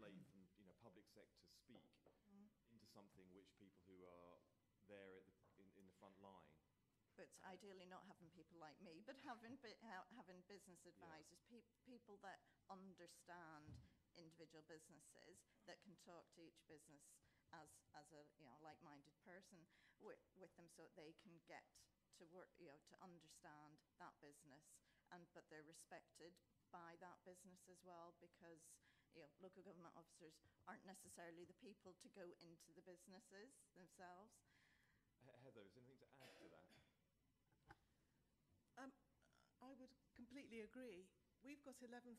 translate from public sector speak into something which people who are there at in the front line. But ideally not having people like me, but having business advisors, people that understand individual businesses, that can talk to each business as a like-minded person with them, so that they can get to work, to understand that business, but they're respected by that business as well, because local government officers aren't necessarily the people to go into the businesses themselves. Heather, is there anything to add to that? I would completely agree. We've got 11,000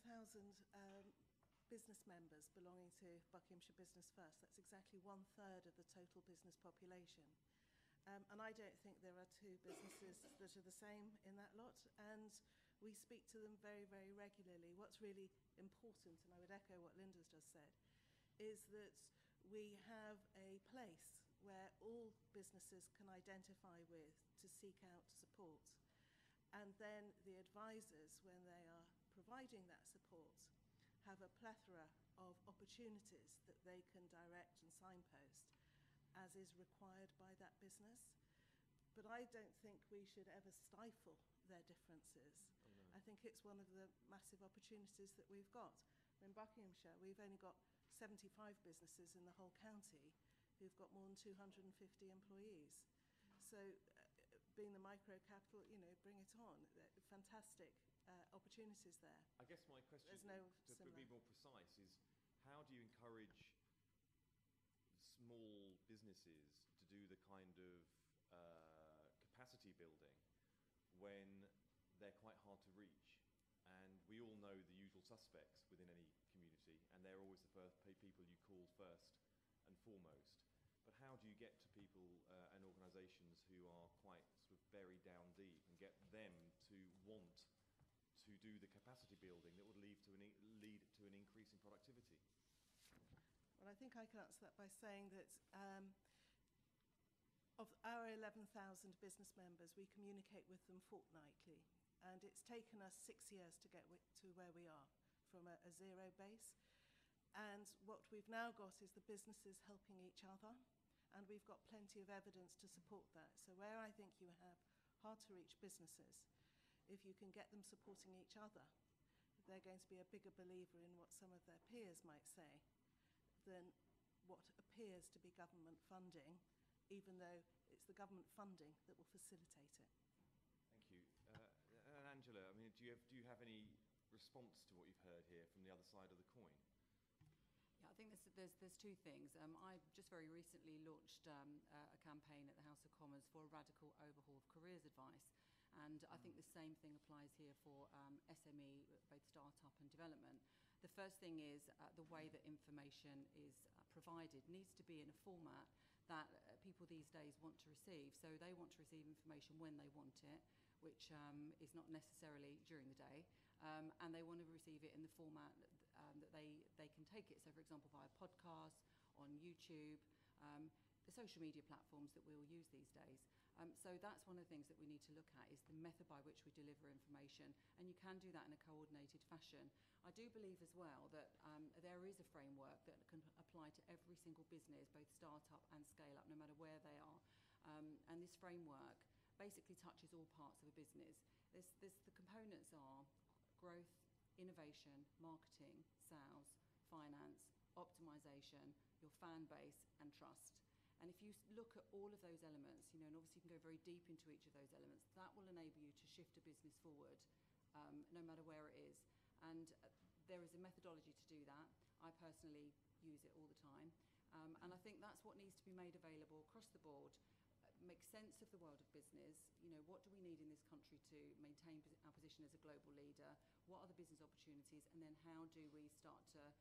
business members belonging to Buckinghamshire Business First. That's exactly 1/3 of the total business population. And I don't think there are two businesses that are the same in that lot. And we speak to them very, very regularly. What's really important, and I would echo what Linda's just said, is that we have a place where all businesses can identify with to seek out support. And then the advisors, when they are providing that support, have a plethora of opportunities that they can direct and signpost as is required by that business. But I don't think we should ever stifle their differences. Oh, no. I think it's one of the massive opportunities that we've got. In Buckinghamshire, we've only got 75 businesses in the whole county who've got more than 250 employees. So being the micro capital, bring it on. Fantastic opportunities there. I guess my question, to be more precise, is how do you encourage small businesses to do the kind of capacity building when they're quite hard to reach? And we all know the usual suspects within any community, and they're always the first people you call first and foremost. But how do you get to people and organisations who are quite sort of buried down deep and get them to want to do the capacity building that would lead to an increase in productivity? Well, I think I can answer that by saying that of our 11,000 business members, we communicate with them fortnightly. And it's taken us 6 years to get to where we are from a zero base. And what we've now got is the businesses helping each other. And we've got plenty of evidence to support that. So where I think you have hard-to-reach businesses, if you can get them supporting each other, they're going to be a bigger believer in what some of their peers might say than what appears to be government funding, even though it's the government funding that will facilitate it. Thank you. And Angela, I mean, do you have any response to what you've heard here from the other side of the coin? Yeah, I think there's two things. I just very recently launched a campaign at the House of Commons for a radical overhaul of careers advice. And I think the same thing applies here for SME, both startup and development. The first thing is the way that information is provided needs to be in a format that people these days want to receive. So they want to receive information when they want it, which is not necessarily during the day, and they want to receive it in the format that they can take it. So, for example, via podcasts, on YouTube, the social media platforms that we'll use these days. So that's one of the things that we need to look at, is the method by which we deliver information, and you can do that in a coordinated fashion. I do believe as well that there is a framework that can apply to every single business, both start-up and scale-up, no matter where they are. And this framework basically touches all parts of a business. The components are growth, innovation, marketing, sales, finance, optimization, your fan base, and trust. And if you look at all of those elements, and obviously you can go very deep into each of those elements, that will enable you to shift a business forward, no matter where it is. And there is a methodology to do that. I personally use it all the time. And I think that's what needs to be made available across the board. Make sense of the world of business. What do we need in this country to maintain our position as a global leader? What are the business opportunities? And then how do we start to,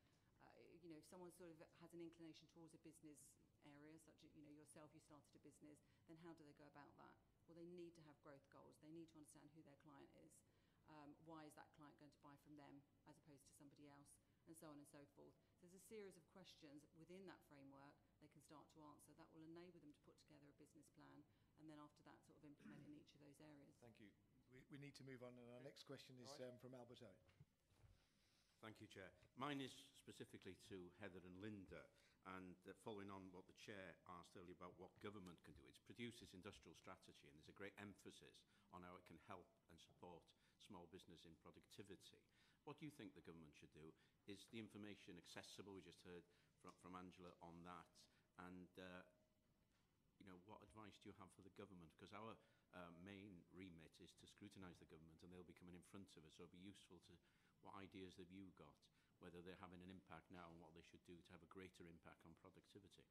if someone sort of has an inclination towards a business area, such as, yourself, you started a business, then how do they go about that? Well, they need to have growth goals. They need to understand who their client is. Why is that client going to buy from them as opposed to somebody else? And so on and so forth. So there's a series of questions within that framework they can start to answer that will enable them to put together a business plan, and then after that sort of implement in each of those areas. Thank you. We need to move on, and our next question is from Albert Owen. Thank you, Chair. Mine is specifically to Heather and Linda, and following on what the Chair asked earlier about what government can do. It's produced its industrial strategy, and there's a great emphasis on how it can help and support small business in productivity. What do you think the government should do? Is the information accessible? We just heard from Angela on that. And, what advice do you have for the government? Because our main remit is to scrutinise the government, and they'll be coming in front of us, so it'll be useful to what ideas have you got, whether they're having an impact now and what they should do to have a greater impact on productivity.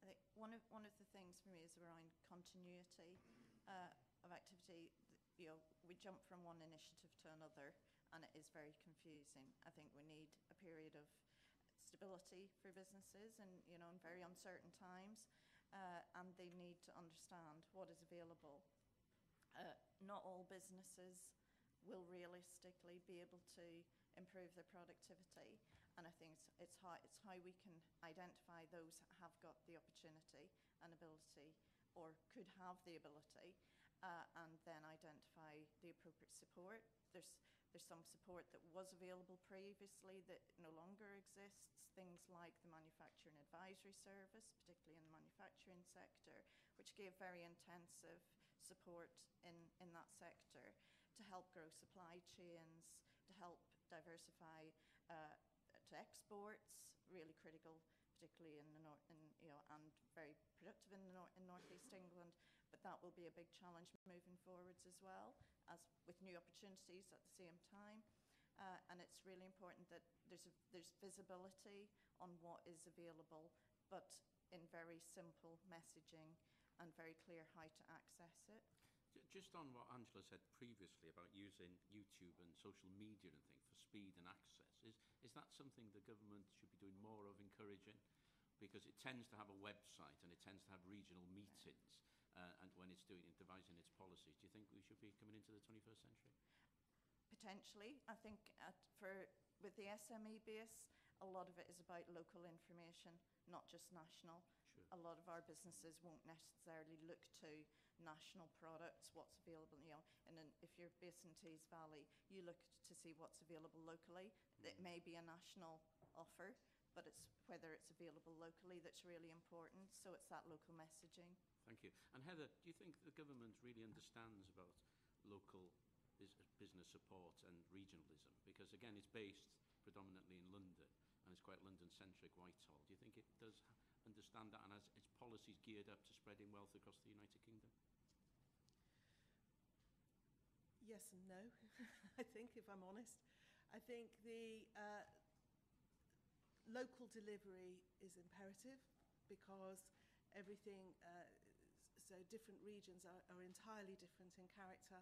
I think one of the things for me is around continuity of activity. We jump from one initiative to another, and it is very confusing. I think we need a period of stability for businesses, and in very uncertain times, and they need to understand what is available. Not all businesses will realistically be able to improve their productivity, and I think it's how we can identify those that have got the opportunity and ability, or could have the ability, and then identify the appropriate support. There's some support that was available previously that no longer exists, things like the Manufacturing Advisory Service, particularly in the manufacturing sector, which gave very intensive support in that sector to help grow supply chains, to help diversify to exports, really critical, particularly in the north, and very productive in northeast England. But that will be a big challenge moving forwards as well, as with new opportunities at the same time. And it's really important that there's visibility on what is available, but in very simple messaging and very clear how to access it. Just on what Angela said previously about using YouTube and social media and things for speed and access, is that something the government should be doing more of, encouraging? Because it tends to have a website and it tends to have regional meetings, and when it's devising its policies. Do you think we should be coming into the 21st century? Potentially. I think with the SME base, a lot of it is about local information, not just national. Sure. A lot of our businesses won't necessarily look to national products, what's available, and then if you're based in Tees Valley, you look to see what's available locally. It may be a national offer, but it's whether it's available locally that's really important, so it's that local messaging. Thank you. And Heather, do you think the government really understands about local business support and regionalism? Because again, it's based predominantly in London, and it's quite London-centric, Whitehall. Do you think it does understand that, and has its policies geared up to spreading wealth across the United Kingdom? Yes and no, I think, if I'm honest. I think the local delivery is imperative, because everything, so different regions are entirely different in character,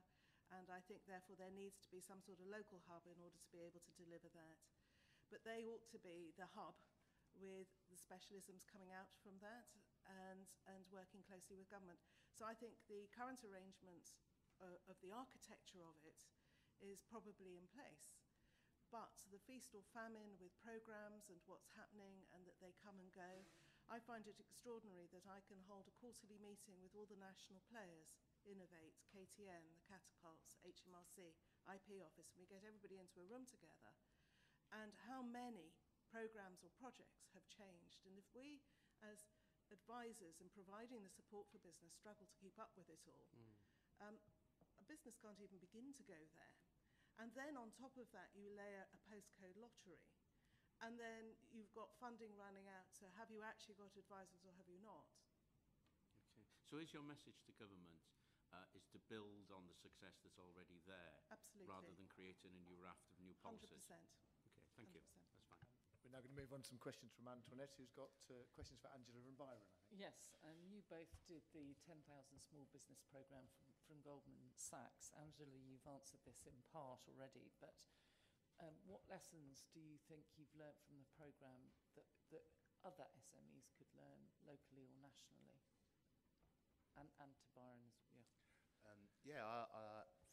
and I think therefore there needs to be some sort of local hub in order to be able to deliver that. But they ought to be the hub, with the specialisms coming out from that, and working closely with government. So I think the current arrangement of the architecture of it is probably in place. But the feast or famine with programmes and what's happening, and that they come and go, I find it extraordinary that I can hold a quarterly meeting with all the national players, Innovate, KTN, the Catapults, HMRC, IP Office, and we get everybody into a room together, and how many programmes or projects have changed. And if we, as advisors and providing the support for business, struggle to keep up with it all, a business can't even begin to go there. And then on top of that, you layer a postcode lottery, and then you've got funding running out, so have you actually got advisors or have you not? Okay. So is your message to government is to build on the success that's already there, Absolutely. rather than creating a new raft of new policies? 100%. Okay, thank you. 100%. That's fine. We're now going to move on to some questions from Antoinette, who's got questions for Angela and Byron, I think. Yes, you both did the 10,000 Small Business Programme from Goldman Sachs. Angela, you've answered this in part already, but what lessons do you think you've learnt from the programme that other SMEs could learn locally or nationally? And to Byron,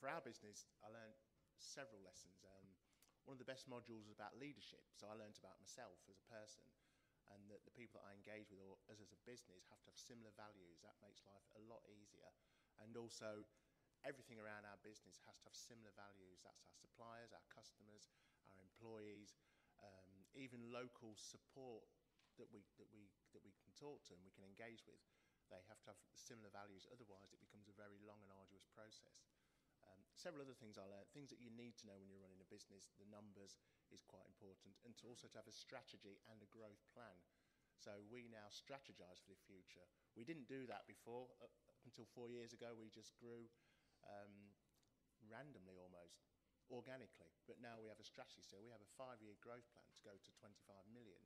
for our business, I learned several lessons. One of the best modules was about leadership, so I learned about myself as a person, and that the people that I engage with, or us as a business, have to have similar values. That makes life a lot easier. And also, everything around our business has to have similar values. That's our suppliers, our customers, our employees, even local support that we can talk to and we can engage with. They have to have similar values, otherwise it becomes a very long and arduous process. Several other things I learned, things that you need to know when you're running a business. The numbers is quite important, and to also to have a strategy and a growth plan. So we now strategize for the future. We didn't do that before. Up until 4 years ago, we just grew randomly almost, organically. But now we have a strategy. So we have a 5-year growth plan to go to 25 million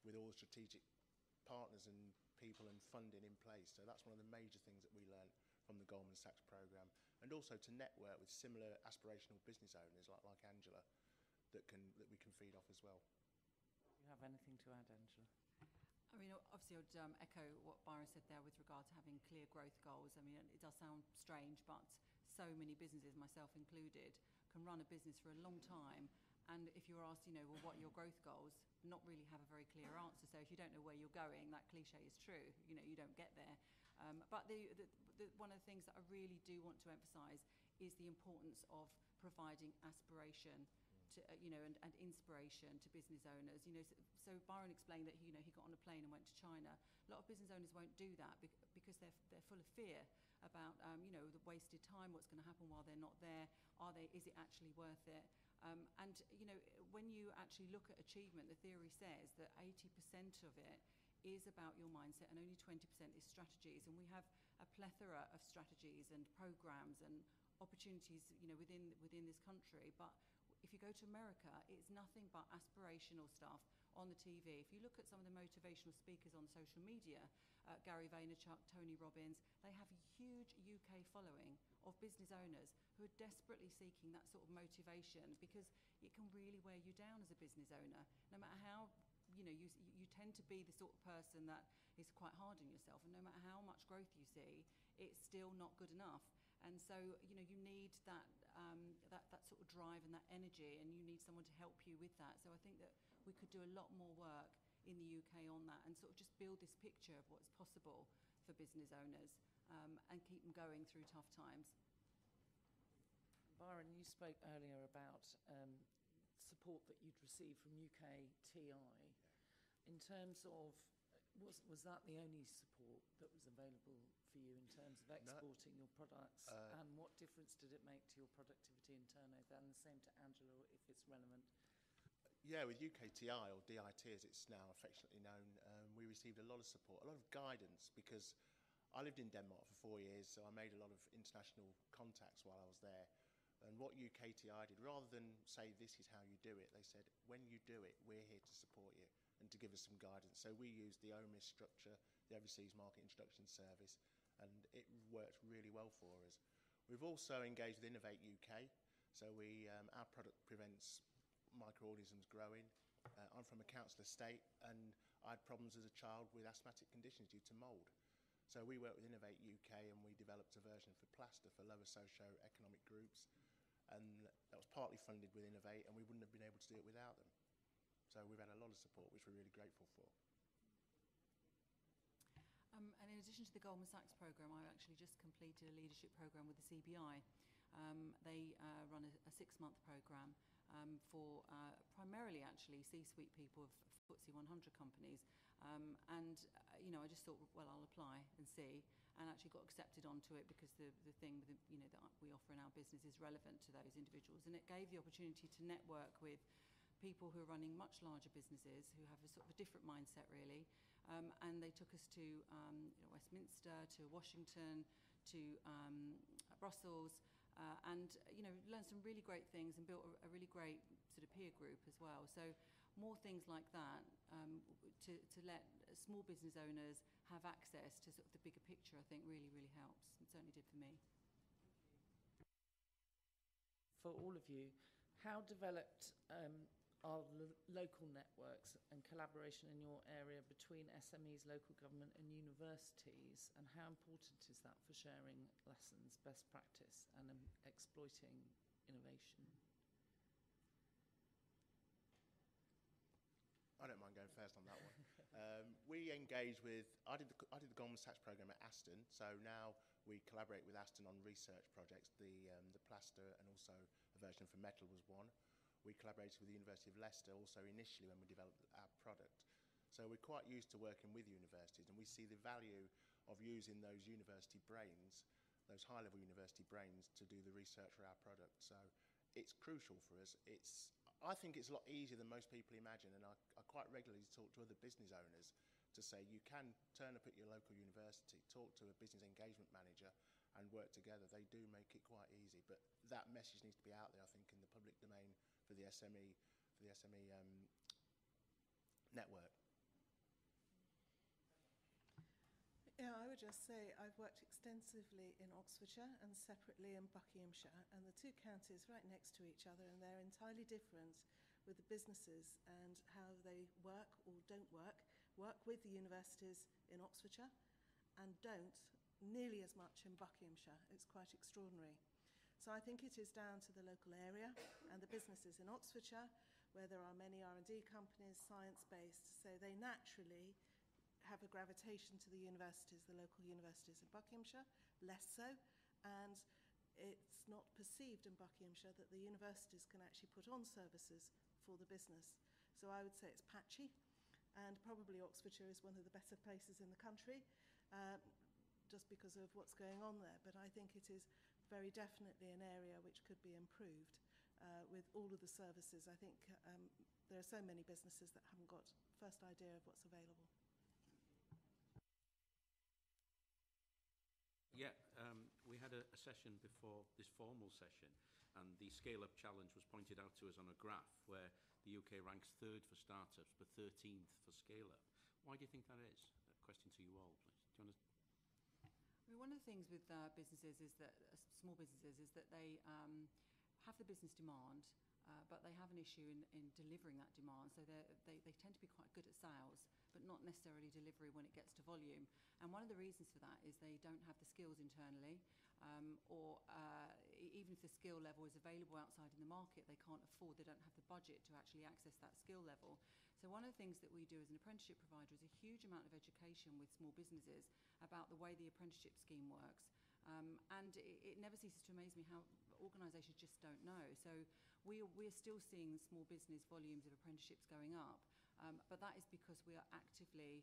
with all the strategic partners and people and funding in place. So that's one of the major things that we learned from the Goldman Sachs programme, and also to network with similar aspirational business owners like Angela that we can feed off as well. Do you have anything to add, Angela? I mean, obviously, I'd echo what Byron said there with regard to having clear growth goals. I mean, it does sound strange, but so many businesses, myself included, can run a business for a long time. And if you're asked, you know, well, what are your growth goals, not really have a very clear answer. So if you don't know where you're going, that cliche is true. You know, you don't get there. But one of the things that I really do want to emphasise is the importance of providing aspiration to, you know, and inspiration to business owners. You know, so Byron explained that he got on a plane and went to China. A lot of business owners won't do that because they're full of fear about you know, the wasted time, what's going to happen while they're not there. Is it actually worth it? And you know, when you actually look at achievement, the theory says that 80% of it is about your mindset and only 20% is strategies. And we have a plethora of strategies and programs and opportunities, you know, within this country. But if you go to America, it's nothing but aspirational stuff on the TV. If you look at some of the motivational speakers on social media, Gary Vaynerchuk, Tony Robbins, they have a huge UK following of business owners who are desperately seeking that sort of motivation, because it can really wear you down as a business owner. No matter how, you know, you tend to be the sort of person that is quite hard on yourself, and no matter how much growth you see, it's still not good enough. And so, you know, you need that that sort of drive and that energy, and you need someone to help you with that. So I think that we could do a lot more work in the UK on that, and sort of just build this picture of what's possible for business owners, and keep them going through tough times. Byron, you spoke earlier about support that you'd received from UK TI. In terms of, was that the only support that was available for you in terms of exporting your products? And what difference did it make to your productivity and turnover? And the same to Angela, if it's relevant. Yeah, with UKTI, or DIT as it's now affectionately known, we received a lot of support, a lot of guidance, because I lived in Denmark for 4 years, so I made a lot of international contacts while I was there. And what UKTI did, rather than say this is how you do it, they said, when you do it, we're here to support you and to give us some guidance. So we used the OMIS structure, the Overseas Market Introduction Service, and it worked really well for us. We've also engaged with Innovate UK, so our product prevents microorganisms growing. I'm from a council estate, and I had problems as a child with asthmatic conditions due to mould. So we worked with Innovate UK, and we developed a version for plaster for lower socio-economic groups, and that was partly funded with Innovate, and we wouldn't have been able to do it without them. So we've had a lot of support, which we're really grateful for. And in addition to the Goldman Sachs programme, I've actually just completed a leadership programme with the CBI. They run a 6-month programme for primarily actually C-suite people of FTSE 100 companies. You know, I just thought, well, I'll apply and see, and actually got accepted onto it because the thing with you know, that we offer in our business is relevant to those individuals, and it gave the opportunity to network with people who are running much larger businesses who have a sort of a different mindset really, and they took us to you know, Westminster, to Washington, to Brussels, and you know, learned some really great things and built a really great sort of peer group as well. So more things like that, to let small business owners have access to sort of the bigger picture, I think really, really helps. It certainly did for me. For all of you, how developed are local networks and collaboration in your area between SMEs, local government and universities, and how important is that for sharing lessons, best practice and exploiting innovation? I don't mind going first on that one. we engage with, I did the Goldman Sachs program at Aston, so now we collaborate with Aston on research projects. The plaster and also a version for metal was one. We collaborated with the University of Leicester also initially when we developed our product. So we're quite used to working with universities, and we see the value of using those university brains, those high-level university brains, to do the research for our product. So it's crucial for us. I think it's a lot easier than most people imagine, and I quite regularly talk to other business owners to say you can turn up at your local university, talk to a business engagement manager, and work together. They do make it quite easy, but that message needs to be out there, I think, in the public domain for the SME network. Yeah, I would just say I've worked extensively in Oxfordshire and separately in Buckinghamshire, and the two counties right next to each other, and they're entirely different with the businesses and how they work or don't work with the universities in Oxfordshire and don't nearly as much in Buckinghamshire. It's quite extraordinary. So I think it is down to the local area and the businesses in Oxfordshire, where there are many R&D companies, science-based, so they naturally have a gravitation to the universities, the local universities in Buckinghamshire, less so, and it's not perceived in Buckinghamshire that the universities can actually put on services for the business. So I would say it's patchy, and probably Oxfordshire is one of the better places in the country, just because of what's going on there. But I think it is very definitely an area which could be improved with all of the services. I think there are so many businesses that haven't got first idea of what's available. Yeah, we had a session before this formal session, and the Scale Up Challenge was pointed out to us on a graph where the UK ranks 3rd for startups but 13th for Scale Up. Why do you think that is? A question to you all, please. Do you want to? I mean, one of the things with businesses is that small businesses is that they have the business demand, but they have an issue in delivering that demand. So they tend to be quite good at sales, but not necessarily delivery when it gets to volume. And one of the reasons for that is they don't have the skills internally, or even if the skill level is available outside in the market, they can't afford, they don't have the budget to actually access that skill level. So one of the things that we do as an apprenticeship provider is a huge amount of education with small businesses about the way the apprenticeship scheme works. And it never ceases to amaze me how organisations just don't know. So we're still seeing small business volumes of apprenticeships going up, but that is because we are actively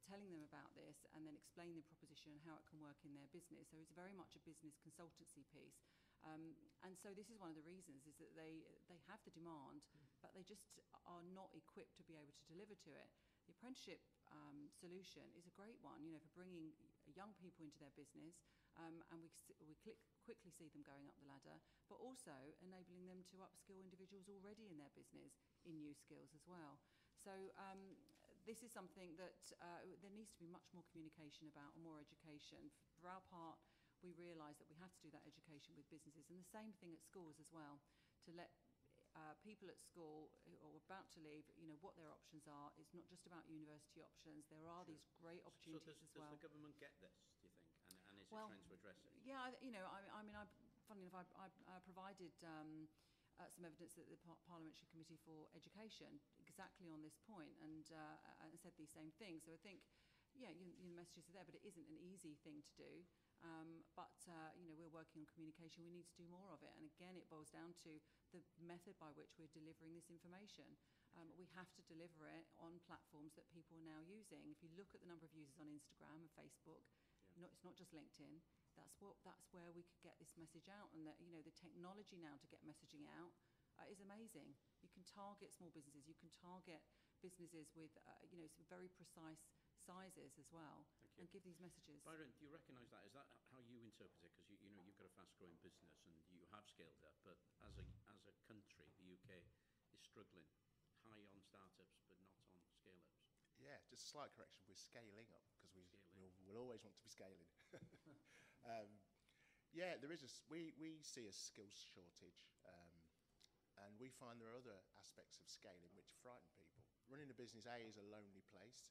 telling them about this and then explaining the proposition and how it can work in their business. So it's very much a business consultancy piece. And so this is one of the reasons is that they have the demand, but they just are not equipped to be able to deliver to it. The apprenticeship solution is a great one, you know, for bringing young people into their business, and we quickly see them going up the ladder, but also enabling them to upskill individuals already in their business in new skills as well. So this is something that there needs to be much more communication about and more education. For our part, we realise that we have to do that education with businesses, and the same thing at schools as well, to let people at school who are about to leave, you know, what their options are. It's not just about university options. There are these great opportunities as well. Does the government get this, do you think, and is it Well, trying to address it? Yeah, you know, I mean, funnily enough, I provided some evidence at the Parliamentary Committee for Education exactly on this point, and said these same things. So I think, yeah, the messages are there, but it isn't an easy thing to do. But you know, we're working on communication. We need to do more of it, and again, it boils down to the method by which we're delivering this information. We have to deliver it on platforms that people are now using. If you look at the number of users on Instagram and Facebook, it's not just LinkedIn. That's where we could get this message out, and that, you know, the technology now to get messaging out is amazing. You can target small businesses. You can target businesses with you know, some very precise sizes as well, and give these messages. Byron, do you recognise that? Is that how you interpret it? Because you know, you've got a fast-growing business and you have scaled up, but as a country, the UK is struggling high on startups, but not on scale-ups. Yeah, just a slight correction. We're scaling up because we'll always want to be scaling. Yeah, there is we see a skills shortage, and we find there are other aspects of scaling which frighten people. Running a business, is a lonely place,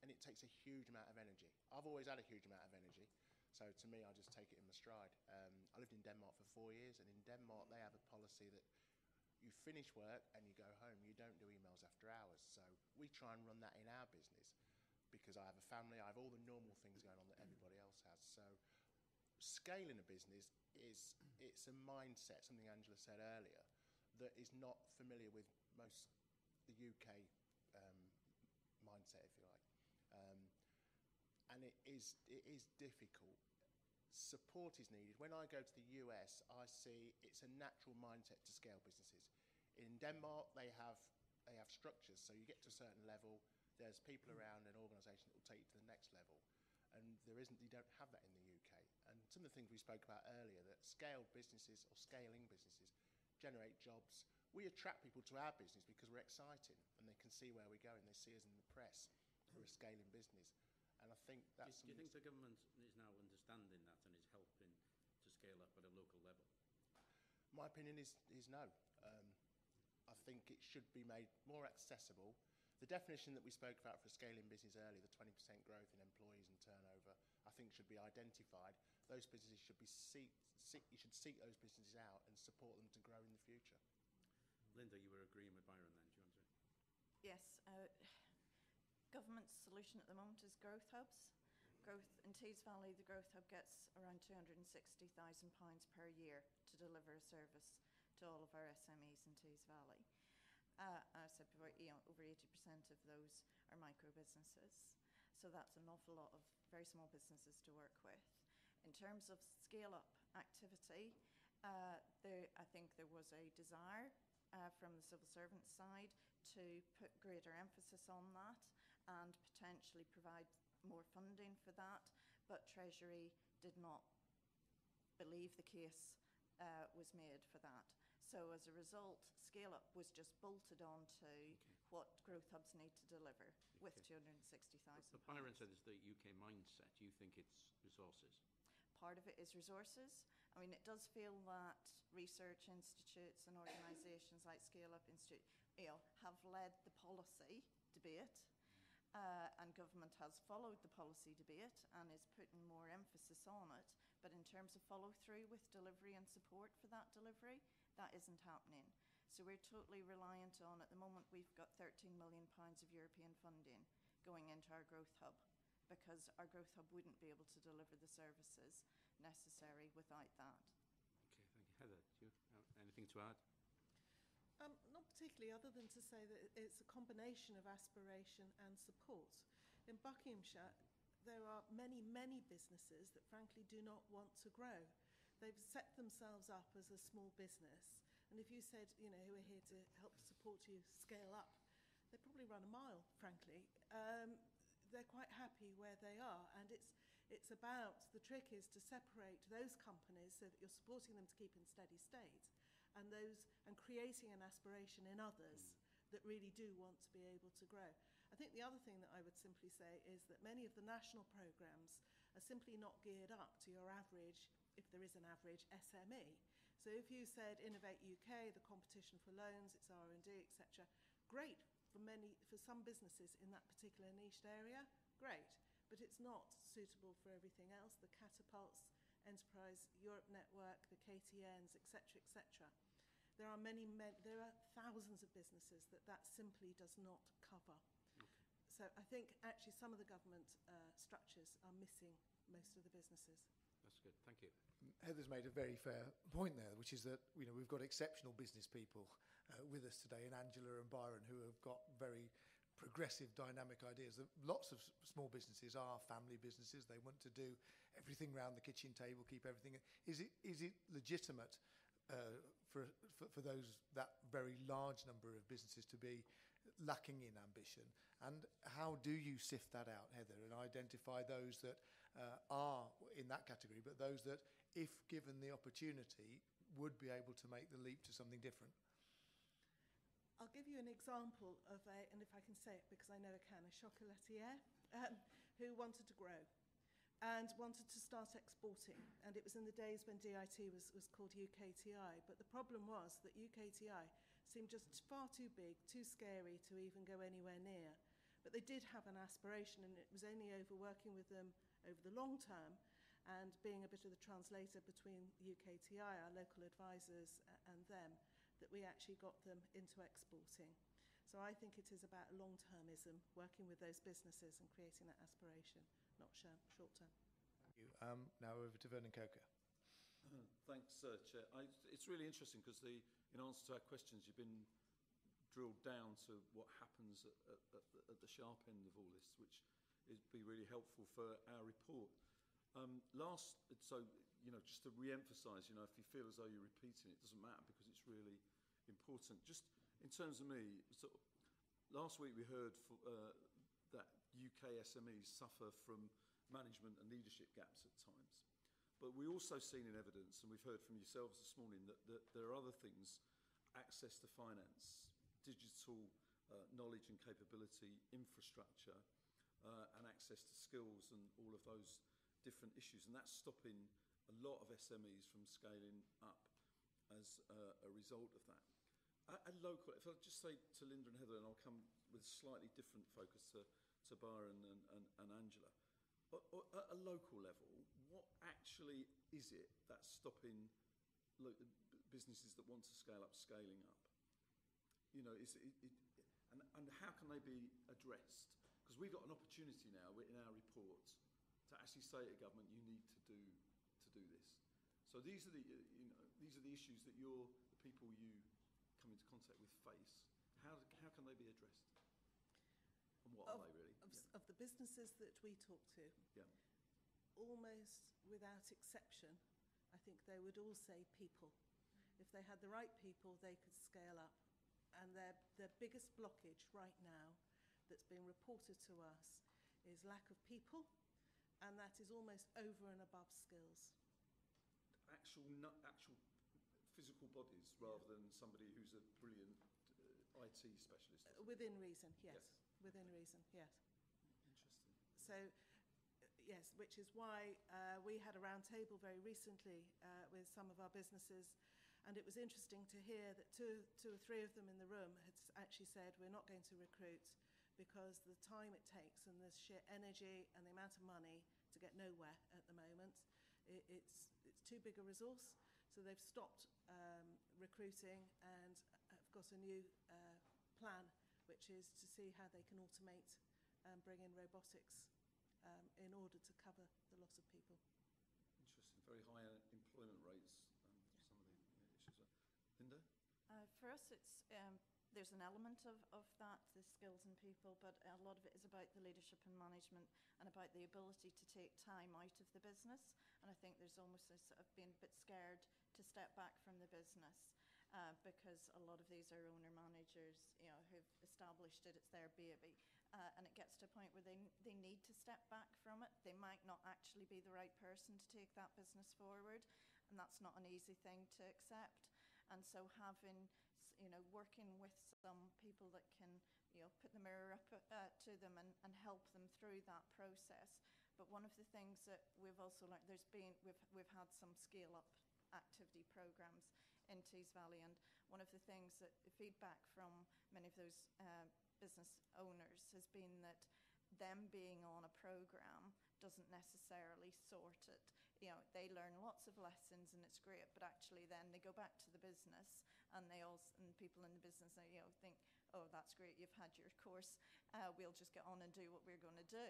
and it takes a huge amount of energy. I've always had a huge amount of energy, so to me, I just take it in my stride. I lived in Denmark for 4 years, and in Denmark, they have a policy that you finish work and you go home. You don't do emails after hours. So we try and run that in our business because I have a family, I have all the normal things going on that everybody else has. So scaling a business it's a mindset, something Angela said earlier, that is not familiar with most the UK mindset, if you like. And it is difficult. Support is needed. When I go to the US, I see it's a natural mindset to scale businesses. In Denmark, they have structures, so you get to a certain level, there's people around an organisation that will take you to the next level, and you don't have that in the UK. And some of the things we spoke about earlier, that scaled businesses or scaling businesses generate jobs. We attract people to our business because we're exciting, and they can see where we're going. They see us in the press for a scaling business. And I think that's... Do you think the government is now understanding that and is helping to scale up at a local level? My opinion is no. I think it should be made more accessible. The definition that we spoke about for a scaling business earlier, the 20% growth in employees and turnover, I think should be identified. Those businesses should be you should seek those businesses out and support them to grow in the future. Linda, you were agreeing with Byron then. Do you want to? Yes. Government's solution at the moment is growth hubs. In Tees Valley, the growth hub gets around £260,000 per year to deliver a service to all of our SMEs in Tees Valley. I said before, over 80% of those are micro businesses. So that's an awful lot of very small businesses to work with. In terms of scale-up activity, I think there was a desire from the civil servant side to put greater emphasis on that and potentially provide more funding for that, but Treasury did not believe the case was made for that. So as a result, Scale Up was just bolted on to what growth hubs need to deliver with £260,000. But Byron said it's the UK mindset. Do you think it's resources? Part of it is resources. I mean, it does feel that research institutes and organisations like Scale Up Institute, have led the policy debate, and government has followed the policy debate and is putting more emphasis on it. But in terms of follow-through with delivery and support for that delivery, that isn't happening. So we're totally reliant on, at the moment, we've got £13 million of European funding going into our growth hub, because our growth hub wouldn't be able to deliver the services necessary without that. Okay, thank you. Heather, do you have anything to add? Not particularly, other than to say that it's a combination of aspiration and support. In Buckinghamshire, there are many, many businesses that frankly do not want to grow. They've set themselves up as a small business, and if you said, we're here to help support you scale up, they'd probably run a mile, frankly. They're quite happy where they are, and it's about, the trick is to separate those companies so that you're supporting them to keep in steady state, and creating an aspiration in others that really do want to be able to grow. I think the other thing that I would simply say is that many of the national programmes are simply not geared up to your average, if there is an average, SME. So if you said Innovate UK, the competition for loans, it's R&D, etc., great for some businesses in that particular niched area, great, but it's not suitable for everything else. The Catapults, Enterprise Europe Network, the KTNs, etc., etc. There are thousands of businesses that simply does not cover. Okay. So I think actually some of the government structures are missing most of the businesses. That's good. Thank you. Heather's made a very fair point there, which is that we've got exceptional business people with us today, and Angela and Byron, who have got very progressive, dynamic ideas. Lots of small businesses are family businesses. They want to do everything round the kitchen table, keep everything. Is it legitimate for that very large number of businesses to be lacking in ambition? And how do you sift that out, Heather, and identify those that are in that category, but those that, if given the opportunity, would be able to make the leap to something different? I'll give you an example of and if I can say it because I know I can, a chocolatier who wanted to grow and wanted to start exporting. And it was in the days when DIT was called UKTI. But the problem was that UKTI seemed just far too big, too scary to even go anywhere near. But they did have an aspiration, and it was only over working with them over the long term and being a bit of the translator between UKTI, our local advisors, and them, that we actually got them into exporting. So I think it is about long-termism, working with those businesses and creating that aspiration, not short-term. Thank you. Now over to Vernon Coker. Thanks, Chair. It's really interesting because in answer to our questions, you've been drilled down to what happens at the sharp end of all this, which is be really helpful for our report. Just to re-emphasise, if you feel as though you're repeating it, doesn't matter because it's really important. Just in terms of me, last week we heard that UK SMEs suffer from management and leadership gaps at times. But we also seen in evidence, and we've heard from yourselves this morning, that there are other things: access to finance, digital knowledge and capability, infrastructure, and access to skills and all of those different issues. And that's stopping a lot of SMEs from scaling up as a result of that. At local, if I just say to Linda and Heather, and I'll come with a slightly different focus to Byron and Angela, at a local level, what actually is it that's stopping businesses that want to scale up scaling up? And how can they be addressed? Because we've got an opportunity now in our reports to actually say to government, you need to do this. So these are the issues that the people you come into contact with face. How can they be addressed? And what are they really? Of the businesses that we talk to, almost without exception, I think they would all say people. If they had the right people, they could scale up. And their biggest blockage right now that's being reported to us is lack of people, and that is almost over and above skills. Actual physical bodies rather than somebody who's a brilliant IT specialist. Within reason, yes. Within reason, yes. Interesting. So, yes, which is why we had a round table very recently with some of our businesses, and it was interesting to hear that two or three of them in the room had actually said, we're not going to recruit because the time it takes and the sheer energy and the amount of money to get nowhere at the moment, it's too big a resource. So they've stopped recruiting and have got a new plan, which is to see how they can automate and bring in robotics in order to cover the loss of people. Interesting. Very high employment rates for some of the issues. Linda? For us, there's an element of that, the skills in people, but a lot of it is about the leadership and management and about the ability to take time out of the business. And I think there's almost a sort of being a bit scared to step back from the business because a lot of these are owner-managers, who've established it, it's their baby. And it gets to a point where they need to step back from it. They might not actually be the right person to take that business forward, and that's not an easy thing to accept. And so having, working with some people that can, put the mirror up to them and help them through that process. But one of the things that we've also learned, we've had some scale-up activity programs in Tees Valley, and one of the things that the feedback from many of those business owners has been that them being on a program doesn't necessarily sort it. They learn lots of lessons and it's great, but actually then they go back to the business and people in the business think, oh, that's great, you've had your course, we'll just get on and do what we're going to do.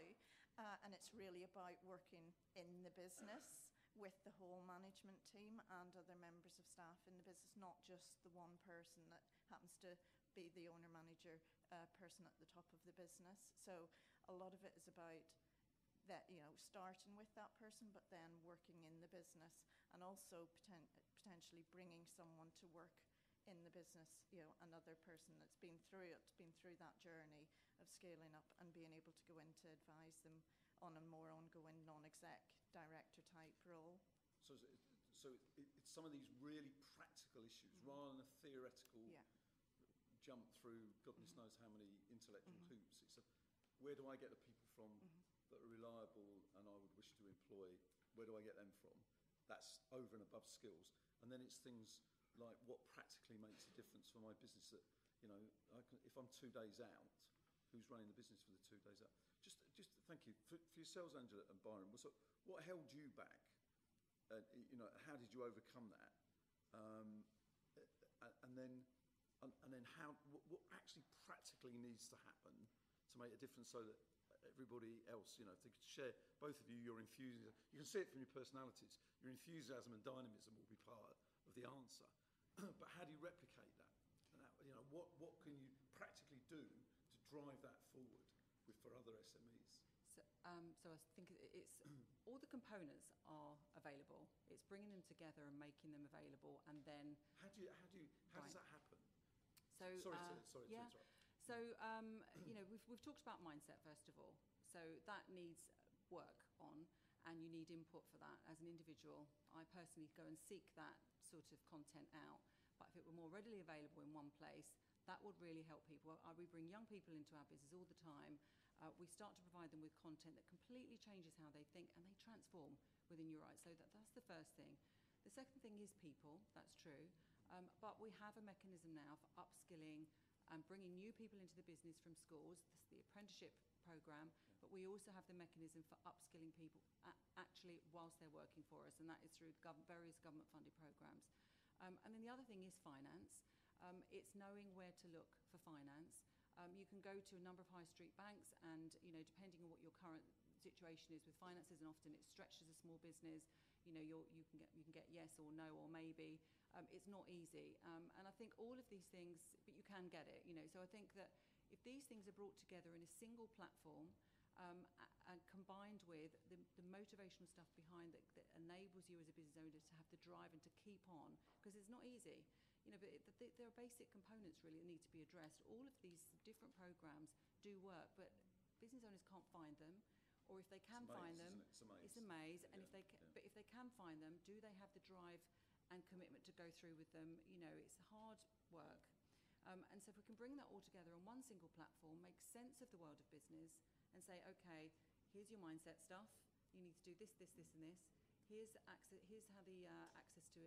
And it's really about working in the business with the whole management team and other members of staff in the business, not just the one person that happens to be the owner-manager person at the top of the business. So a lot of it is about that, starting with that person, but then working in the business and also potentially bringing someone to work in the business, another person that's been through that journey of scaling up and being able to go in to advise them on a more ongoing non-exec director type role. So it's some of these really practical issues rather than a theoretical jump through goodness knows how many intellectual hoops. It's where do I get the people from that are reliable and I would wish to employ? Where do I get them from? That's over and above skills. And then it's things like what practically makes a difference for my business that, if I'm 2 days out, who's running the business for the 2 days out? Just thank you. For yourselves, Angela and Byron, what held you back? How did you overcome that? And then how what actually practically needs to happen to make a difference so that everybody else, you know, if they could share, both of you, your enthusiasm, you can see it from your personalities, your enthusiasm and dynamism will be part of the answer. But how do you replicate that? And that, you know, what can you practically do to drive that forward for other SMEs? So I think it's all the components are available. It's bringing them together and making them available, and then how does that happen? So sorry to interrupt. So you know, we've talked about mindset first of all. So that needs work on, and you need input for that as an individual. I personally go and seek that sort of content out. But if it were more readily available in one place, that would really help people. We bring young people into our business all the time. We start to provide them with content that completely changes how they think, and they transform within your eyes. So that's the first thing. The second thing is people, that's true. But we have a mechanism now for upskilling and bringing new people into the business from schools. This is the apprenticeship programme, but we also have the mechanism for upskilling people actually whilst they're working for us, and that is through various government-funded programmes. And then the other thing is finance. It's knowing where to look for finance. You can go to a number of high street banks, and you know, depending on what your current situation is with finances, and often it's stretched as a small business. You know, you can get yes or no or maybe. It's not easy, and I think all of these things, but you can get it. You know, so I think that if these things are brought together in a single platform, and combined with the motivational stuff behind that enables you as a business owner to have the drive and to keep on, because it's not easy. You know, but there are basic components really that need to be addressed. All of these different programs do work, but business owners can't find them, or if they can find them, it's a maze. And but if they can find them, do they have the drive and commitment to go through with them? You know, it's hard work. And so if we can bring that all together on one single platform, make sense of the world of business, and say, okay, here's your mindset stuff. You need to do this, this, this, and this. Here's how the access to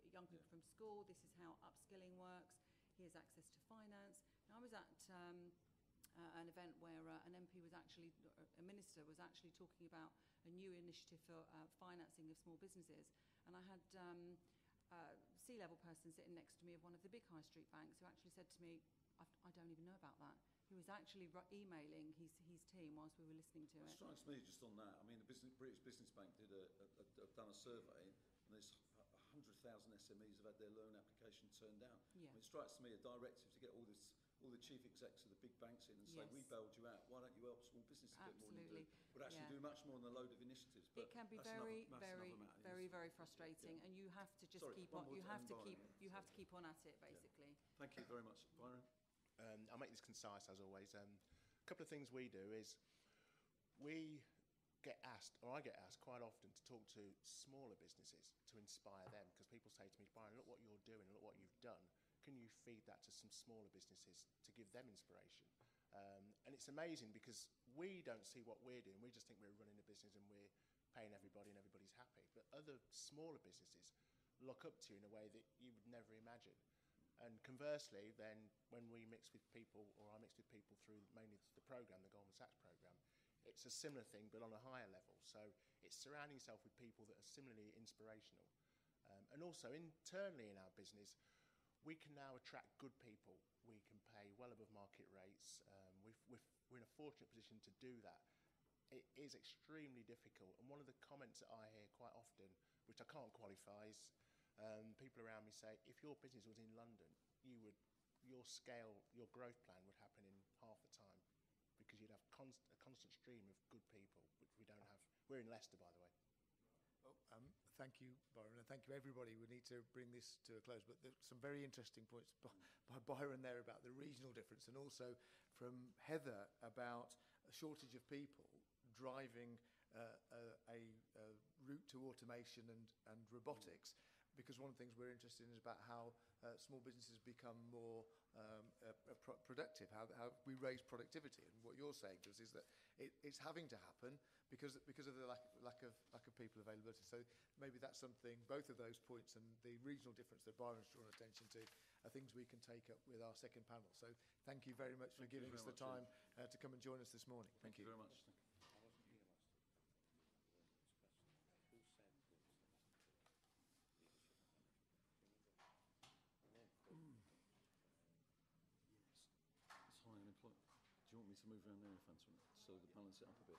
young people from school. This is how upskilling works. Here's access to finance. Now, I was at an event where an MP was actually, a minister was actually talking about a new initiative for financing of small businesses. And I had a C-level person sitting next to me of one of the big high street banks who actually said to me, I don't even know about that. He was actually emailing his team whilst we were listening to it. It strikes me just on that. I mean, the British Business Bank have done a survey, and there's 100,000 SMEs have had their loan application turned down. Yeah. I mean, it strikes me a directive to get all the chief execs of the big banks in and say, Yes. we bailed you out. Why don't you help small business a bit more than you do? Absolutely. Would actually do much more than a load of initiatives. But It can be that's very, another matter. very frustrating, and you have to just Sorry, keep one on. more You to have to Byron. keep. You have to keep on at it, basically. Thank you very much, Byron. I'll make this concise as always. A couple of things we do is we get asked, or I get asked quite often, to talk to smaller businesses to inspire them, because people say to me, Byron, look what you're doing, look what you've done. Can you feed that to some smaller businesses to give them inspiration? And it's amazing because we don't see what we're doing. We just think we're running a business and we're paying everybody and everybody's happy. But other smaller businesses look up to you in a way that you would never imagine. And conversely, then when we mix with people, or I mix with people through mainly the programme, the Goldman Sachs programme, it's a similar thing but on a higher level. So it's surrounding yourself with people that are similarly inspirational. And also internally in our business, we can now attract good people. We can pay well above market rates. We're in a fortunate position to do that. It is extremely difficult. And one of the comments that I hear quite often, which I can't qualify, is people around me say, if your business was in London, your scale, your growth plan would happen in half the time, because you'd have a constant stream of good people, which we don't have. We're in Leicester, by the way. Thank you, Byron, and thank you, everybody. We need to bring this to a close, but there's some very interesting points by Byron there about the regional difference, and also from Heather about a shortage of people driving a route to automation and robotics, because one of the things we're interested in is about how small businesses become more productive, how we raise productivity. And what you're saying to us is that it's having to happen because of the lack of people availability. So maybe that's something, both of those points and the regional difference that Byron's drawn attention to are things we can take up with our second panel. So thank you very much for giving us the time to come and join us this morning. Thank you very much. you want me to move around there, Anthony, so to balance it up a bit?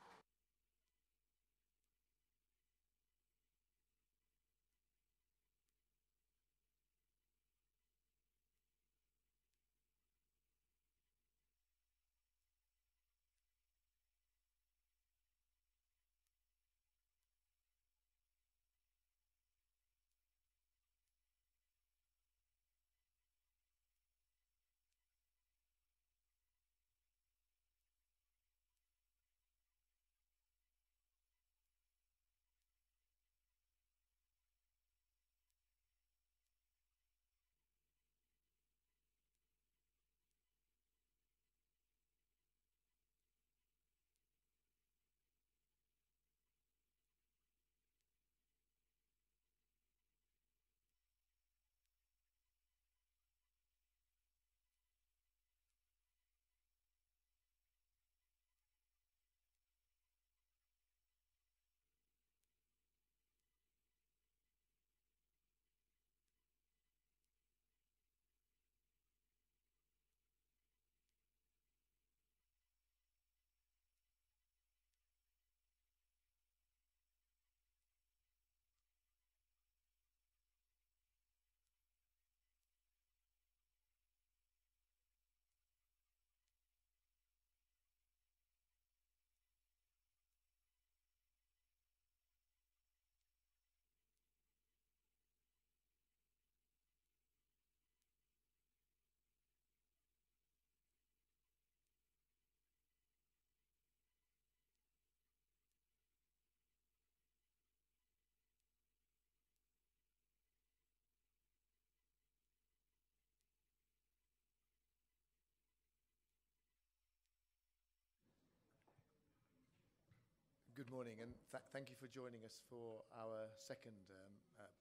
Good morning, and thank you for joining us for our second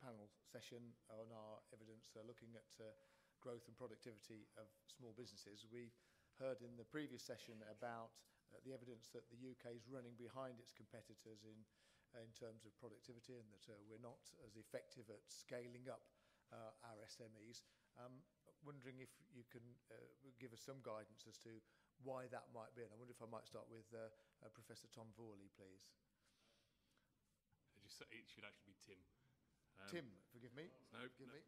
panel session on our evidence looking at growth and productivity of small businesses. We heard in the previous session about the evidence that the UK is running behind its competitors in terms of productivity, and that we're not as effective at scaling up our SMEs. Wondering if you can give us some guidance as to why that might be. And I wonder if I might start with Professor Tom Vorley, please. It should actually be Tim. Tim, forgive me. No, forgive me.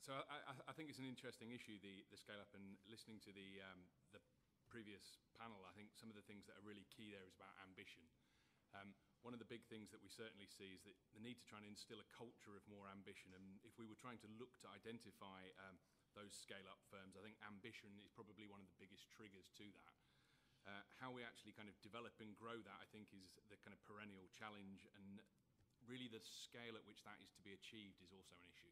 So I think it's an interesting issue, the scale up, and listening to the previous panel, I think some of the things that are really key there is about ambition. One of the big things that we certainly see is that the need to try and instill a culture of more ambition. And if we were trying to look to identify those scale-up firms, I think ambition is probably one of the biggest triggers to that. How we actually kind of develop and grow that, I think, is the kind of perennial challenge. And really the scale at which that is to be achieved is also an issue.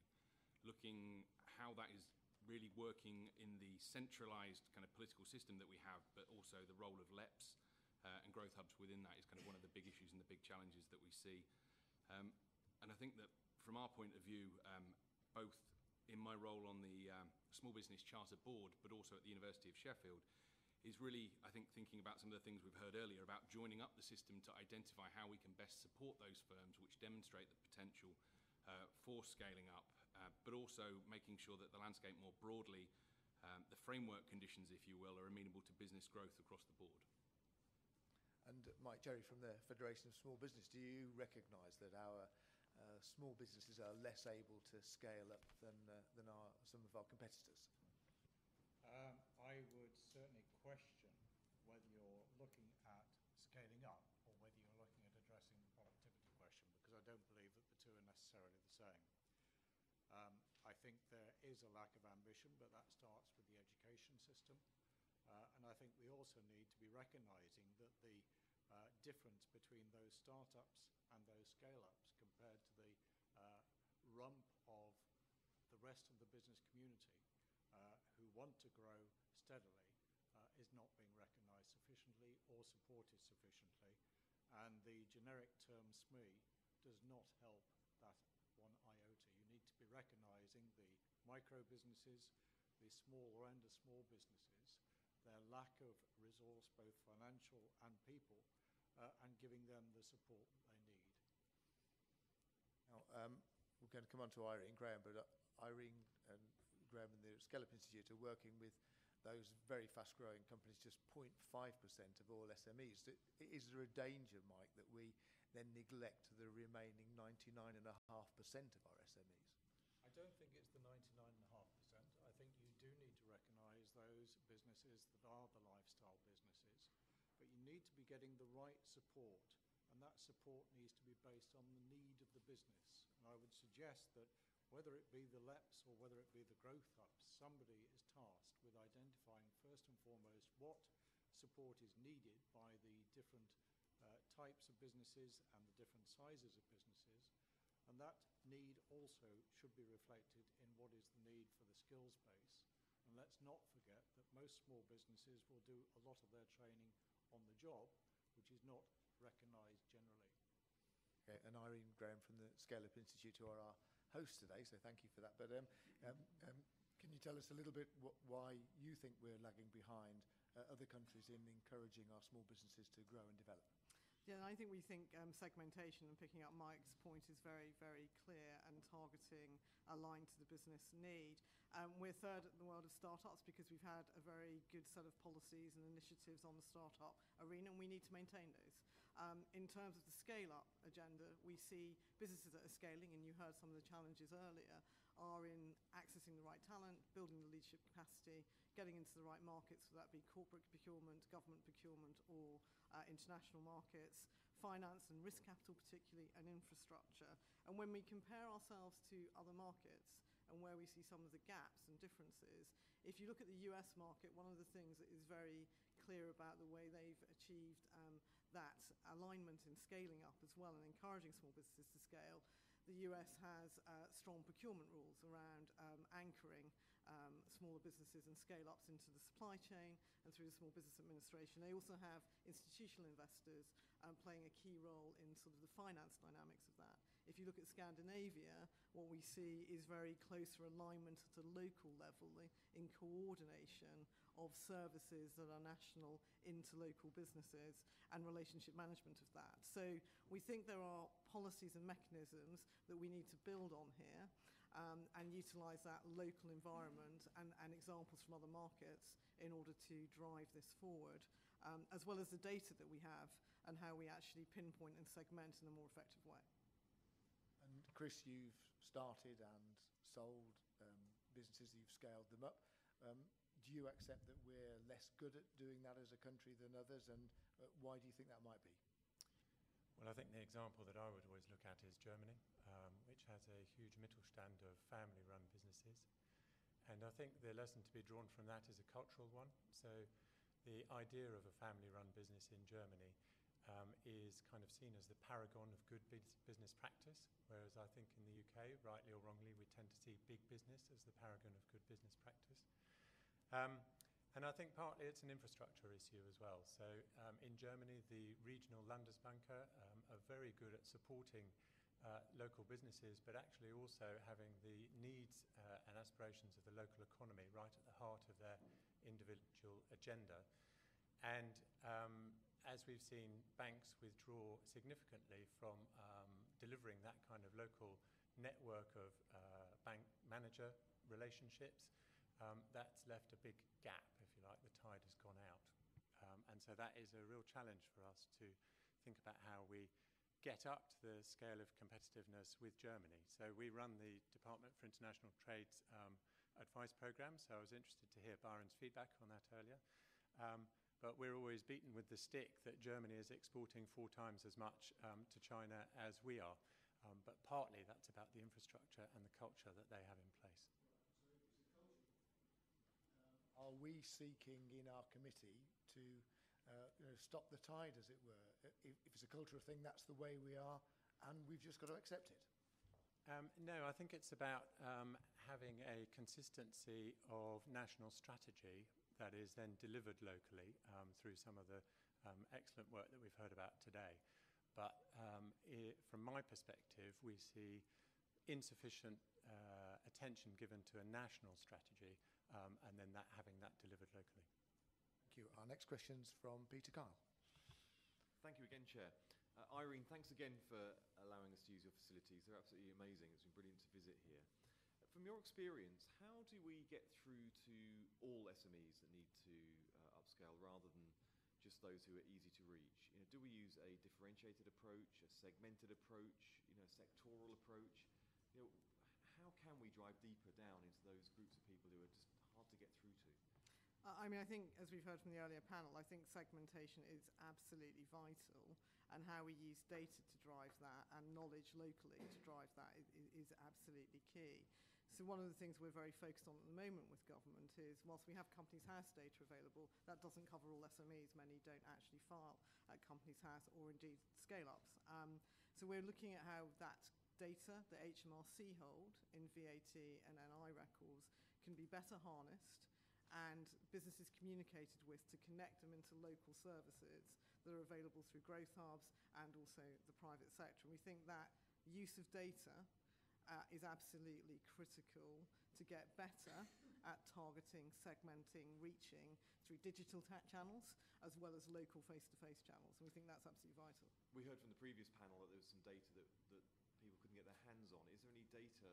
Looking how that is really working in the centralised kind of political system that we have, but also the role of LEPs and growth hubs within that is kind of one of the big issues and the big challenges that we see. And I think that from our point of view, both in my role on the Small Business Charter Board, but also at the University of Sheffield, is really, I think, thinking about some of the things we've heard earlier about joining up the system to identify how we can best support those firms which demonstrate the potential for scaling up, but also making sure that the landscape more broadly, the framework conditions, if you will, are amenable to business growth across the board. And Mike Jerry from the Federation of Small Business, do you recognise that our small businesses are less able to scale up than some of our competitors? I would certainly question whether you're looking at scaling up or whether you're looking at addressing the productivity question, because I don't believe that the two are necessarily the same. I think there is a lack of ambition, but that starts with the education system. And I think we also need to be recognising that the difference between those startups and those scale-ups compared to the rump of the rest of the business community who want to grow steadily is not being recognised sufficiently or supported sufficiently. And the generic term SME does not help that one iota. You need to be recognising the micro businesses, the smaller end of small businesses, their lack of resource, both financial and people, and giving them the support that they need. Now, we're going to come on to Irene Graham, but Irene and Graham and the Scale Up Institute are working with those very fast-growing companies just 0.5% of all SMEs. Is there a danger, Mike, that we then neglect the remaining 99.5% of our SMEs? I don't think it's the 99.5%. I think you do need to recognise those businesses that are the lifestyle businesses, but you need to be getting the right support, and that support needs to be based on the need of the business. And I would suggest that whether it be the LEPs or whether it be the growth hubs, somebody is tasked with identifying first and foremost what support is needed by the different types of businesses and the different sizes of businesses. And that need also should be reflected in what is the need for the skills base. And let's not forget that most small businesses will do a lot of their training on the job, which is not recognised generally. Okay, and Irene Graham from the Scale Up Institute, who are our host today, so thank you for that. But can you tell us a little bit why you think we're lagging behind other countries in encouraging our small businesses to grow and develop? Yeah, I think we think segmentation, and picking up Mike's point, is very, very clear, and targeting aligned to the business need. We're third in the world of startups because we've had a very good set of policies and initiatives on the startup arena, and we need to maintain those. In terms of the scale-up agenda, we see businesses that are scaling, and you heard some of the challenges earlier, are in accessing the right talent, building the leadership capacity, getting into the right markets, whether that be corporate procurement, government procurement, or international markets, finance and risk capital particularly, and infrastructure. And when we compare ourselves to other markets and where we see some of the gaps and differences, if you look at the US market, one of the things that is very clear about the way they've achieved that alignment in scaling up as well and encouraging small businesses to scale, the US has strong procurement rules around anchoring smaller businesses and scale-ups into the supply chain and through the Small Business Administration. They also have institutional investors playing a key role in sort of the finance dynamics of that. If you look at Scandinavia, what we see is very closer alignment at a local level in coordination of services that are national into local businesses and relationship management of that. So we think there are policies and mechanisms that we need to build on here and utilise that local environment and examples from other markets in order to drive this forward, as well as the data that we have and how we actually pinpoint and segment in a more effective way. And Chris, you've started and sold businesses, you've scaled them up. Do you accept that we're less good at doing that as a country than others, and why do you think that might be? Well, I think the example that I would always look at is Germany, which has a huge Mittelstand of family-run businesses. And I think the lesson to be drawn from that is a cultural one. So the idea of a family-run business in Germany is kind of seen as the paragon of good business practice, whereas I think in the UK, rightly or wrongly, we tend to see big business as the paragon of good business practice. And I think partly it's an infrastructure issue as well. So in Germany, the regional Landesbanker are very good at supporting local businesses, but actually also having the needs and aspirations of the local economy right at the heart of their individual agenda. And as we've seen banks withdraw significantly from delivering that kind of local network of bank manager relationships, that's left a big gap, if you like. The tide has gone out. And so that is a real challenge for us to think about how we get up to the scale of competitiveness with Germany. So we run the Department for International Trade's advice program, so I was interested to hear Byron's feedback on that earlier. But we're always beaten with the stick that Germany is exporting 4 times as much to China as we are. But partly that's about the infrastructure and the culture that they have in place. Are we seeking in our committee to stop the tide, as it were? If it's a cultural thing, that's the way we are, and we've just got to accept it. No, I think it's about having a consistency of national strategy that is then delivered locally through some of the excellent work that we've heard about today. But from my perspective, we see insufficient attention given to a national strategy and then having that delivered locally. Thank you. Our next question's from Peter Kyle. Thank you again, Chair. Irene, thanks again for allowing us to use your facilities. They're absolutely amazing. It's been brilliant to visit here. from your experience, how do we get through to all SMEs that need to upscale rather than just those who are easy to reach? You know, do we use a differentiated approach, a segmented approach, you know, a sectoral approach? You know, how can we drive deeper down into those groups of people who are just hard to get through to? I mean, I think, as we've heard from the earlier panel, I think segmentation is absolutely vital, and how we use data to drive that and knowledge locally to drive that is absolutely key. So one of the things we're very focused on at the moment with government is, whilst we have Companies House data available, that doesn't cover all SMEs. Many don't actually file at Companies House or indeed scale-ups. So we're looking at how that data that HMRC hold in VAT and NI records can be better harnessed and businesses communicated with to connect them into local services that are available through growth hubs and also the private sector. And we think that use of data is absolutely critical to get better at targeting, segmenting, reaching through digital channels as well as local face-to-face channels. And we think that's absolutely vital. We heard from the previous panel that there was some data that people couldn't get their hands on. Is there any data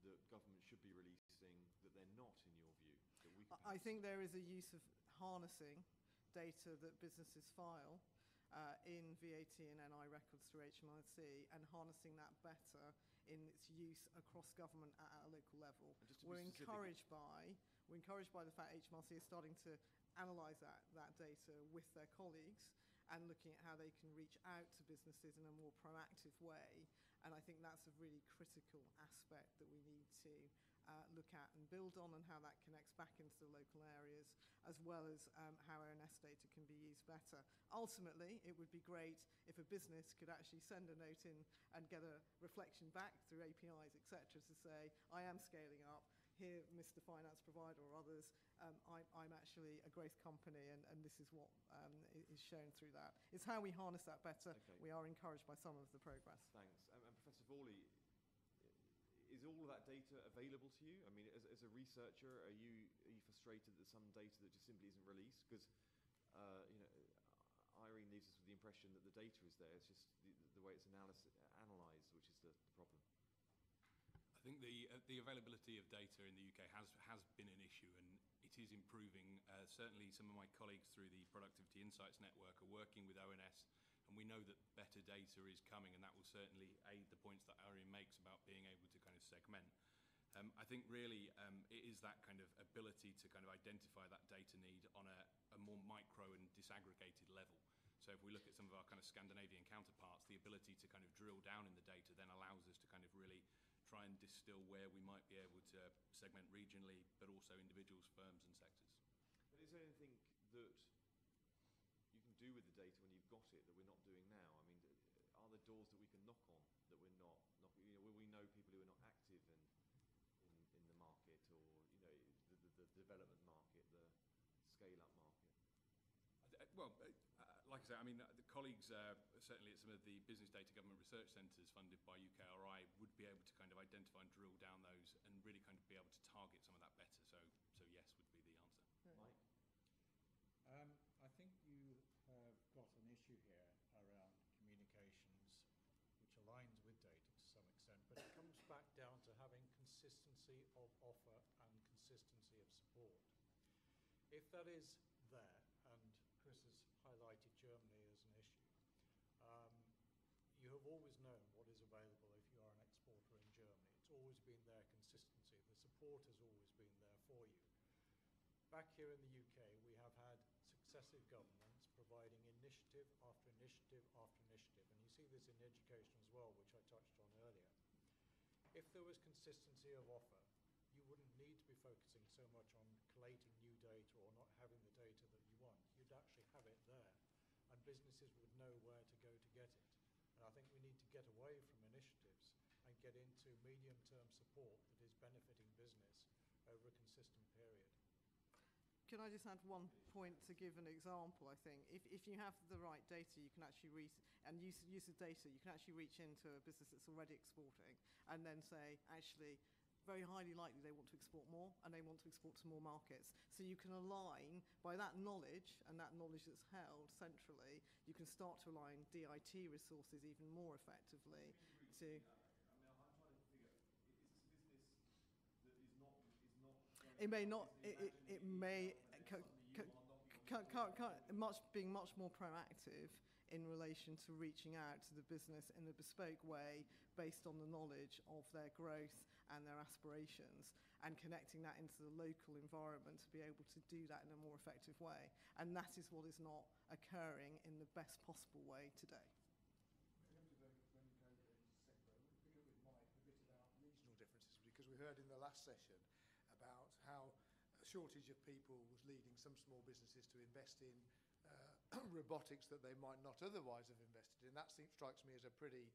that government should be releasing that they're not, in your view? That we I think there is a use of harnessing data that businesses file in VAT and NI records through HMRC and harnessing that better in its use across government at a local level. We're encouraged by the fact HMRC is starting to analyse that data with their colleagues and looking at how they can reach out to businesses in a more proactive way. And I think that's a really critical aspect that we need to look at and build on, and how that connects back into the local areas, as well as how ONS data can be used better. Ultimately, it would be great if a business could actually send a note in and get a reflection back through APIs, etc., to say, I am scaling up, here, Mr. Finance Provider or others, I'm actually a growth company, and this is what is shown through that. It's how we harness that better. Okay. We are encouraged by some of the progress. Thanks. And Professor Fawley, is all of that data available to you? I mean, as a researcher, are you frustrated that some data that just simply isn't released? Because, you know, Irene leaves us with the impression that the data is there. It's just the way it's analysed, which is the problem. I think the availability of data in the UK has been an issue, and it is improving. Certainly some of my colleagues through the Productivity Insights Network are working with ONS, and we know that better data is coming, and that will certainly aid the points that Irene makes about being able to kind of segment. I think really it is that kind of ability to kind of identify that data need on a more micro and disaggregated level. So if we look at some of our kind of Scandinavian counterparts, the ability to kind of drill down in the data then allows us to kind of really try and distill where we might be able to segment regionally, but also individuals, firms and sectors. But is there anything that you can do with the data when you've got it that we're not doing now? I mean, are there doors that we can knock on that we're not knocking? You know, will we know people who are not active in the market, or you know, the development market, the scale-up market? Well, like I say, I mean, the colleagues, certainly at some of the business data government research centres funded by UKRI, would be able to kind of identify and drill down those and really kind of be able to target some of that better. So yes would be the answer. Mike? I think you have got an issue here around communications, which aligns with data to some extent, but it comes back down to having consistency of offer and consistency of support. If that is there, and Chris has highlighted Germany as an issue, you have always known what is available if you are an exporter in Germany. It's always been there, consistency. The support has always been there for you. Back here in the UK, we have had successive governments providing initiative after initiative after initiative, and you see this in education as well, which I touched on earlier. If there was consistency of offer, you wouldn't need to be focusing so much on collating new data or not having the data that you want. You'd actually have it there, and businesses would know where to go to get it. And I think we need to get away from initiatives and get into medium-term support that is benefiting business over a consistent period. Can I just add one point to give an example? I think if you have the right data, you can actually use of data, you can actually reach into a business that's already exporting and then say, actually, very highly likely they want to export more, and they want to export to more markets. So you can align, by that knowledge and that knowledge that's held centrally, you can start to align DIT resources even more effectively to... It may not. It may being much more proactive in relation to reaching out to the business in a bespoke way based on the knowledge of their growth and their aspirations, and connecting that into the local environment to be able to do that in a more effective way. And that is what is not occurring in the best possible way today. Regional differences, because we heard in the last session about how a shortage of people was leading some small businesses to invest in robotics that they might not otherwise have invested in. That strikes me as a pretty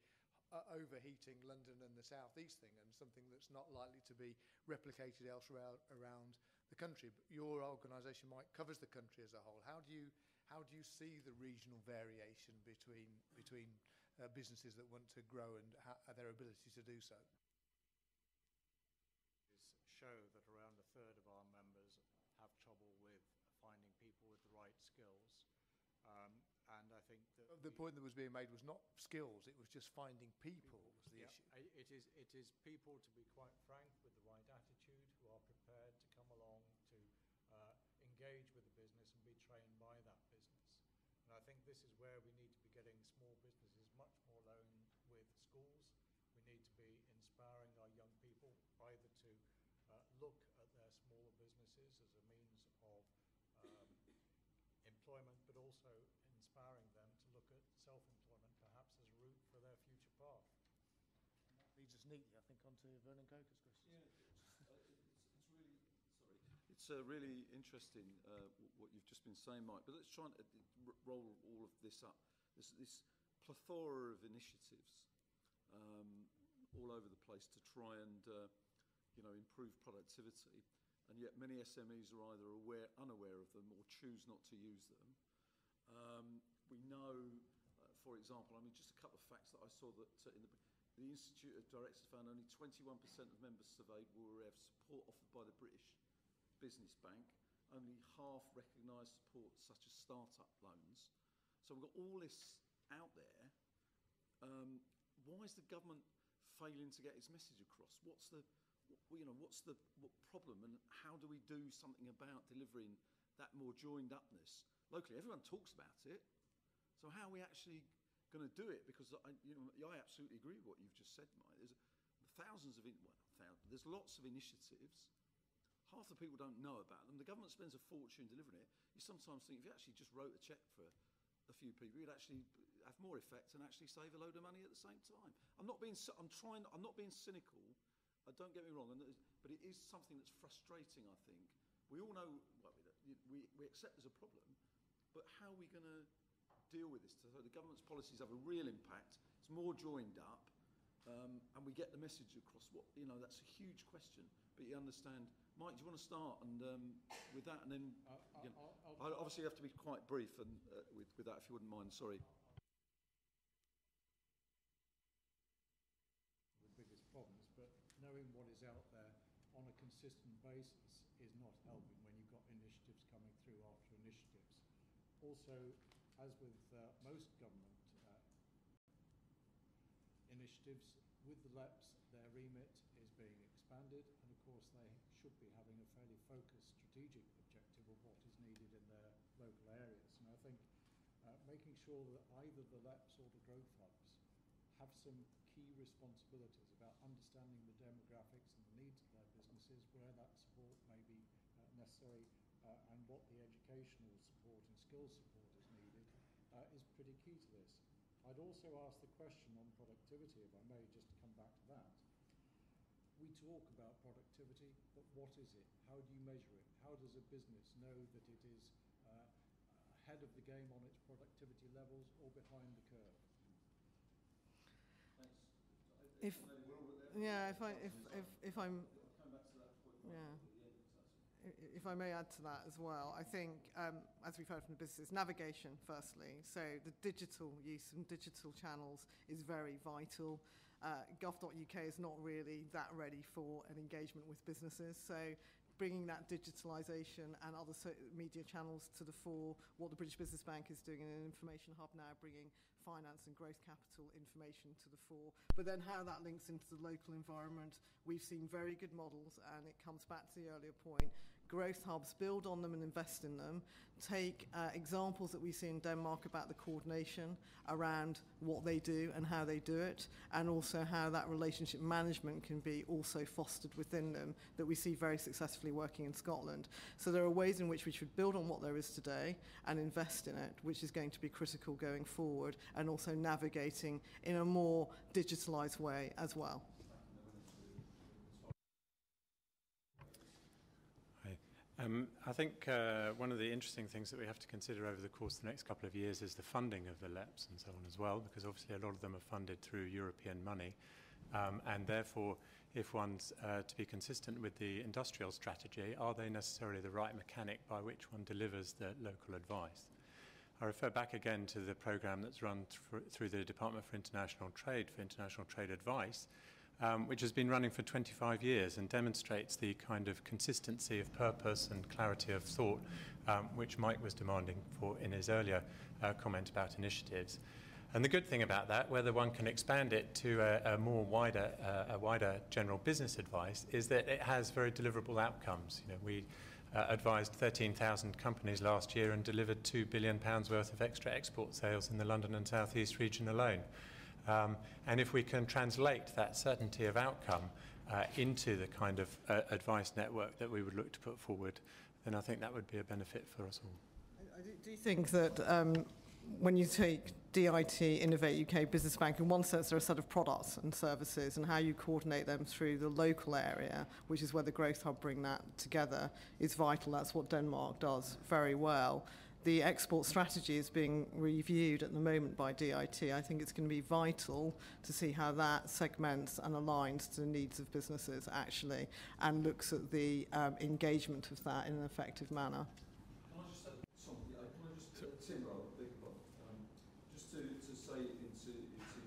overheating London and the South East thing, and something that's not likely to be replicated elsewhere around the country. But your organisation, Mike, covers the country as a whole. How do you see the regional variation between businesses that want to grow and their ability to do so? Show that around a third of our members have trouble with finding people with the right skills. And I think that the point that was being made was not skills, it was just finding people was the issue. It is people, to be quite frank, with the right attitude, who are prepared to come along to engage with the business and be trained by that business. And I think this is where we need to be getting small businesses much more alone with schools. We need to be inspiring our young people either to look at their smaller businesses as a means of employment, but also inspiring them to look at self-employment perhaps as a route for their future path. And that leads us neatly, I think, onto Vernon Coker's question. It's really interesting what you've just been saying, Mike, but let's try and roll all of this up. This plethora of initiatives all over the place to try and improve productivity, and yet many SMEs are either unaware of them or choose not to use them. We know, for example, just a couple of facts that I saw, that the Institute of Directors found only 21% of members surveyed were aware of support offered by the British Business Bank. Only half recognised support, such as start-up loans. So we've got all this out there. Why is the government failing to get its message across? What's the problem, and how do we do something about delivering that more joined upness locally? Everyone talks about it, so how are we actually going to do it? Because I absolutely agree with what you've just said, Mike. There's there's lots of initiatives. Half the people don't know about them. The government spends a fortune delivering it. You sometimes think if you actually just wrote a cheque for a few people, you'd actually have more effect and actually save a load of money at the same time. I'm not being cynical. Don't get me wrong, but it is something that's frustrating, I think. We all know, we accept there's a problem, but how are we going to deal with this? So the government's policies have a real impact, it's more joined up, and we get the message across. That's a huge question, but you understand. Mike, do you want to start with that? And then, I'll obviously have to be quite brief and with that, if you wouldn't mind, sorry. Knowing what is out there on a consistent basis is not helping when you've got initiatives coming through after initiatives. Also, as with most government initiatives, with the LEPs, their remit is being expanded, and of course they should be having a fairly focused strategic objective of what is needed in their local areas. And I think making sure that either the LEPs or the growth hubs have some key responsibilities about understanding the demographics and the needs of their businesses, where that support may be necessary, and what the educational support and skills support is needed, is pretty key to this. I'd also ask the question on productivity, if I may, just to come back to that. We talk about productivity, but what is it? How do you measure it? How does a business know that it is ahead of the game on its productivity levels or behind the curve? If I may add to that as well, I think, as we've heard from the businesses, navigation firstly. So the digital use and digital channels is very vital. Gov.uk is not really that ready for an engagement with businesses. So bringing that digitalisation and other media channels to the fore, what the British Business Bank is doing in an information hub now, bringing finance and growth capital information to the fore. But then how that links into the local environment, we've seen very good models, and it comes back to the earlier point. Growth hubs, build on them and invest in them. Take examples that we see in Denmark about the coordination around what they do and how they do it, and also how that relationship management can be also fostered within them, that we see very successfully working in Scotland. So there are ways in which we should build on what there is today and invest in it, which is going to be critical going forward, and also navigating in a more digitalised way as well. I think one of the interesting things that we have to consider over the course of the next couple of years is the funding of the LEPs and so on as well, because obviously a lot of them are funded through European money. And therefore, if one's to be consistent with the industrial strategy, are they necessarily the right mechanic by which one delivers the local advice? I refer back again to the programme that's run through the Department for International Trade Advice, which has been running for 25 years and demonstrates the kind of consistency of purpose and clarity of thought which Mike was demanding for in his earlier comment about initiatives. And the good thing about that, whether one can expand it to a wider general business advice, is that it has very deliverable outcomes. You know, we advised 13,000 companies last year and delivered £2 billion worth of extra export sales in the London and South East region alone. And if we can translate that certainty of outcome into the kind of advice network that we would look to put forward, then I think that would be a benefit for us all. I do think that when you take DIT, Innovate UK, Business Bank, in one sense there are a set of products and services, and how you coordinate them through the local area, which is where the Growth Hub bring that together, is vital. That's what Denmark does very well. The export strategy is being reviewed at the moment by DIT. I think it's going to be vital to see how that segments and aligns to the needs of businesses actually, and looks at the engagement of that in an effective manner. Can I just say something? Tim, just to say into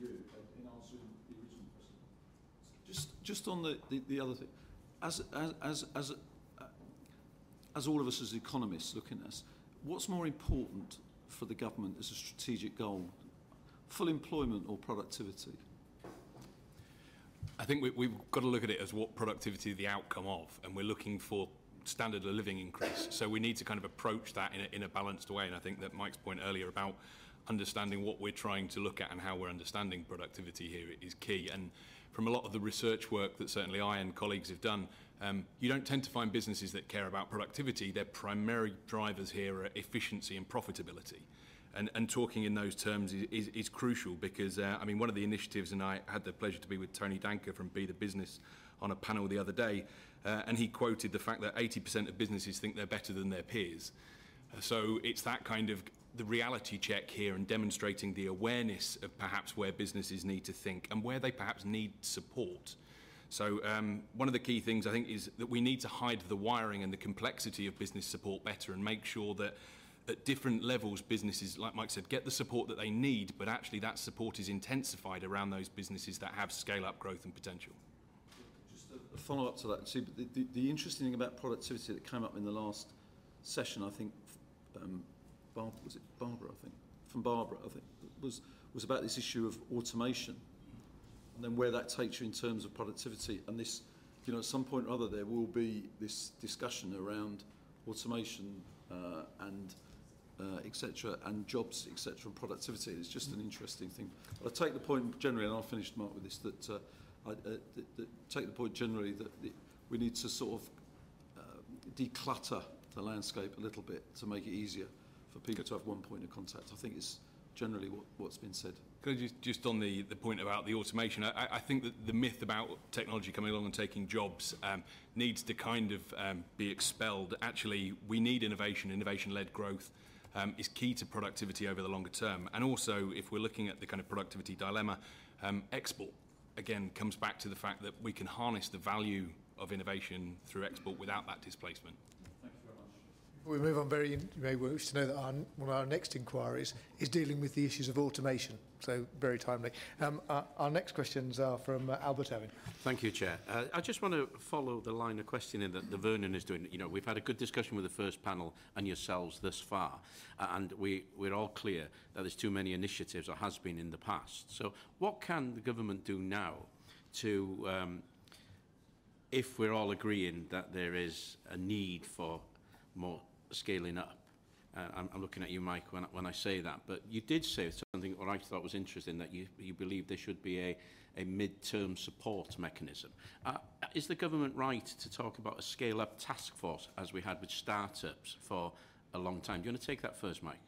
you in answering the original question. Just on the other thing, as all of us as economists looking at us, what's more important for the government as a strategic goal, full employment or productivity? I think we've got to look at it as what productivity is the outcome of, and we're looking for standard of living increase. So we need to kind of approach that in a balanced way, and I think that Mike's point earlier about understanding what we're trying to look at and how we're understanding productivity here is key. And from a lot of the research work that certainly I and colleagues have done, you don't tend to find businesses that care about productivity. Their primary drivers here are efficiency and profitability. And talking in those terms is crucial because, I mean, one of the initiatives, and I had the pleasure to be with Tony Danker from Be The Business on a panel the other day, and he quoted the fact that 80% of businesses think they're better than their peers. So it's that kind of the reality check here and demonstrating the awareness of perhaps where businesses need to think and where they perhaps need support. So one of the key things I think is that we need to hide the wiring and the complexity of business support better and make sure that at different levels businesses, like Mike said, get the support that they need, but actually that support is intensified around those businesses that have scale-up growth and potential. Just a follow-up to that. See, the interesting thing about productivity that came up in the last session, I think, was it Barbara, I think, from Barbara, I think, was about this issue of automation and then where that takes you in terms of productivity. And this, you know, at some point or other there will be this discussion around automation and etc. and jobs, etc. and productivity. It's just an interesting thing. But I take the point generally, and I'll finish, Mark, with this, that take the point generally that we need to sort of declutter the landscape a little bit to make it easier for people to have one point of contact. I think it's generally what's been said. Could I just on the point about the automation, I think that the myth about technology coming along and taking jobs needs to kind of be expelled. Actually, we need innovation, innovation-led growth is key to productivity over the longer term. And also, if we're looking at the kind of productivity dilemma, export, again, comes back to the fact that we can harness the value of innovation through export without that displacement. Thank you very much. We move on very, you may wish to know that one of our next inquiries is dealing with the issues of automation, so very timely. Our next questions are from Albert Owen. Thank you, Chair. I just want to follow the line of questioning that the Vernon is doing. You know, we've had a good discussion with the first panel and yourselves thus far, and we're all clear that there's too many initiatives, or has been in the past. So what can the government do now to, if we're all agreeing that there is a need for more scaling up? I'm looking at you, Mike, when I say that. But you did say something what I thought was interesting, that you believe there should be a mid-term support mechanism. Is the government right to talk about a scale-up task force, as we had with startups for a long time? Do you want to take that first, Mike?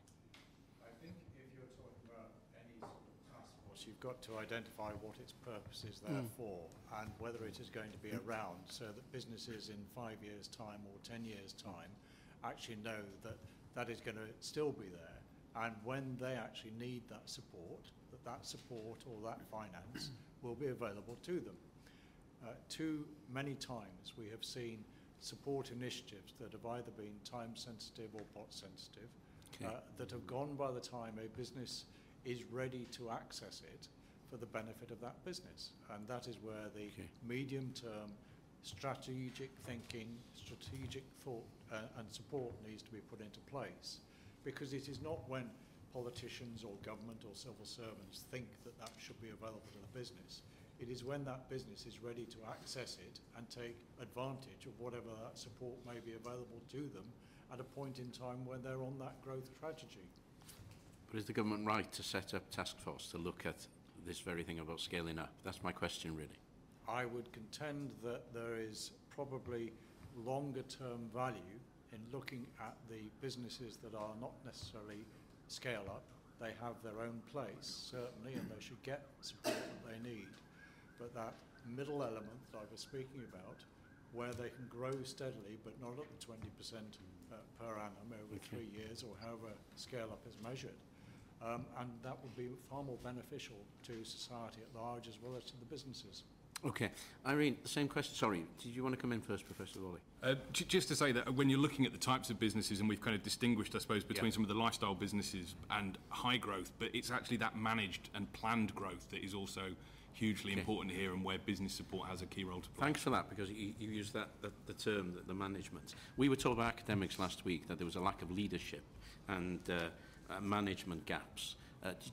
I think if you're talking about any sort of task force, you've got to identify what its purpose is there for, and whether it is going to be around, so that businesses in 5 years' time or 10 years' time actually know that that is going to still be there, and when they actually need that support or that finance will be available to them. Too many times we have seen support initiatives that have either been time sensitive or pot sensitive, that have gone by the time a business is ready to access it for the benefit of that business. And that is where the medium term strategic thinking, strategic thought and support needs to be put into place, because it is not when politicians or government or civil servants think that that should be available to the business. It is when that business is ready to access it and take advantage of whatever that support may be available to them at a point in time when they're on that growth trajectory. But is the government right to set up task force to look at this very thing about scaling up? That's my question, really. I would contend that there is probably longer term value in looking at the businesses that are not necessarily scale up. They have their own place, certainly, and they should get support that they need. But that middle element that I was speaking about, where they can grow steadily but not at the 20% per annum over 3 years, or however scale up is measured, and that would be far more beneficial to society at large as well as to the businesses. Okay. Irene, the same question. Sorry, did you want to come in first, Professor Lawley? Just to say that when you're looking at the types of businesses, and we've kind of distinguished, I suppose, between some of the lifestyle businesses and high growth, but it's actually that managed and planned growth that is also hugely important here, and where business support has a key role to play. Thanks for that, because you used the term, the management. We were told by academics last week that there was a lack of leadership and management gaps.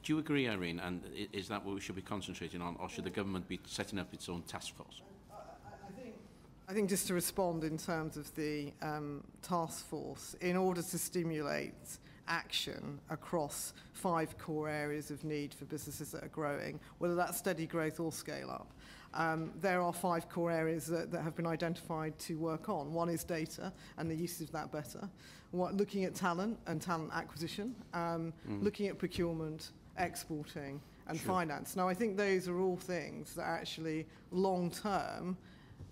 Do you agree, Irene? And is that what we should be concentrating on, or should the government be setting up its own task force? I think just to respond in terms of the task force, in order to stimulate action across 5 core areas of need for businesses that are growing, whether that's steady growth or scale up, there are 5 core areas that have been identified to work on. One is data and the use of that better. Looking at talent and talent acquisition, looking at procurement, exporting and finance. Now, I think those are all things that actually long-term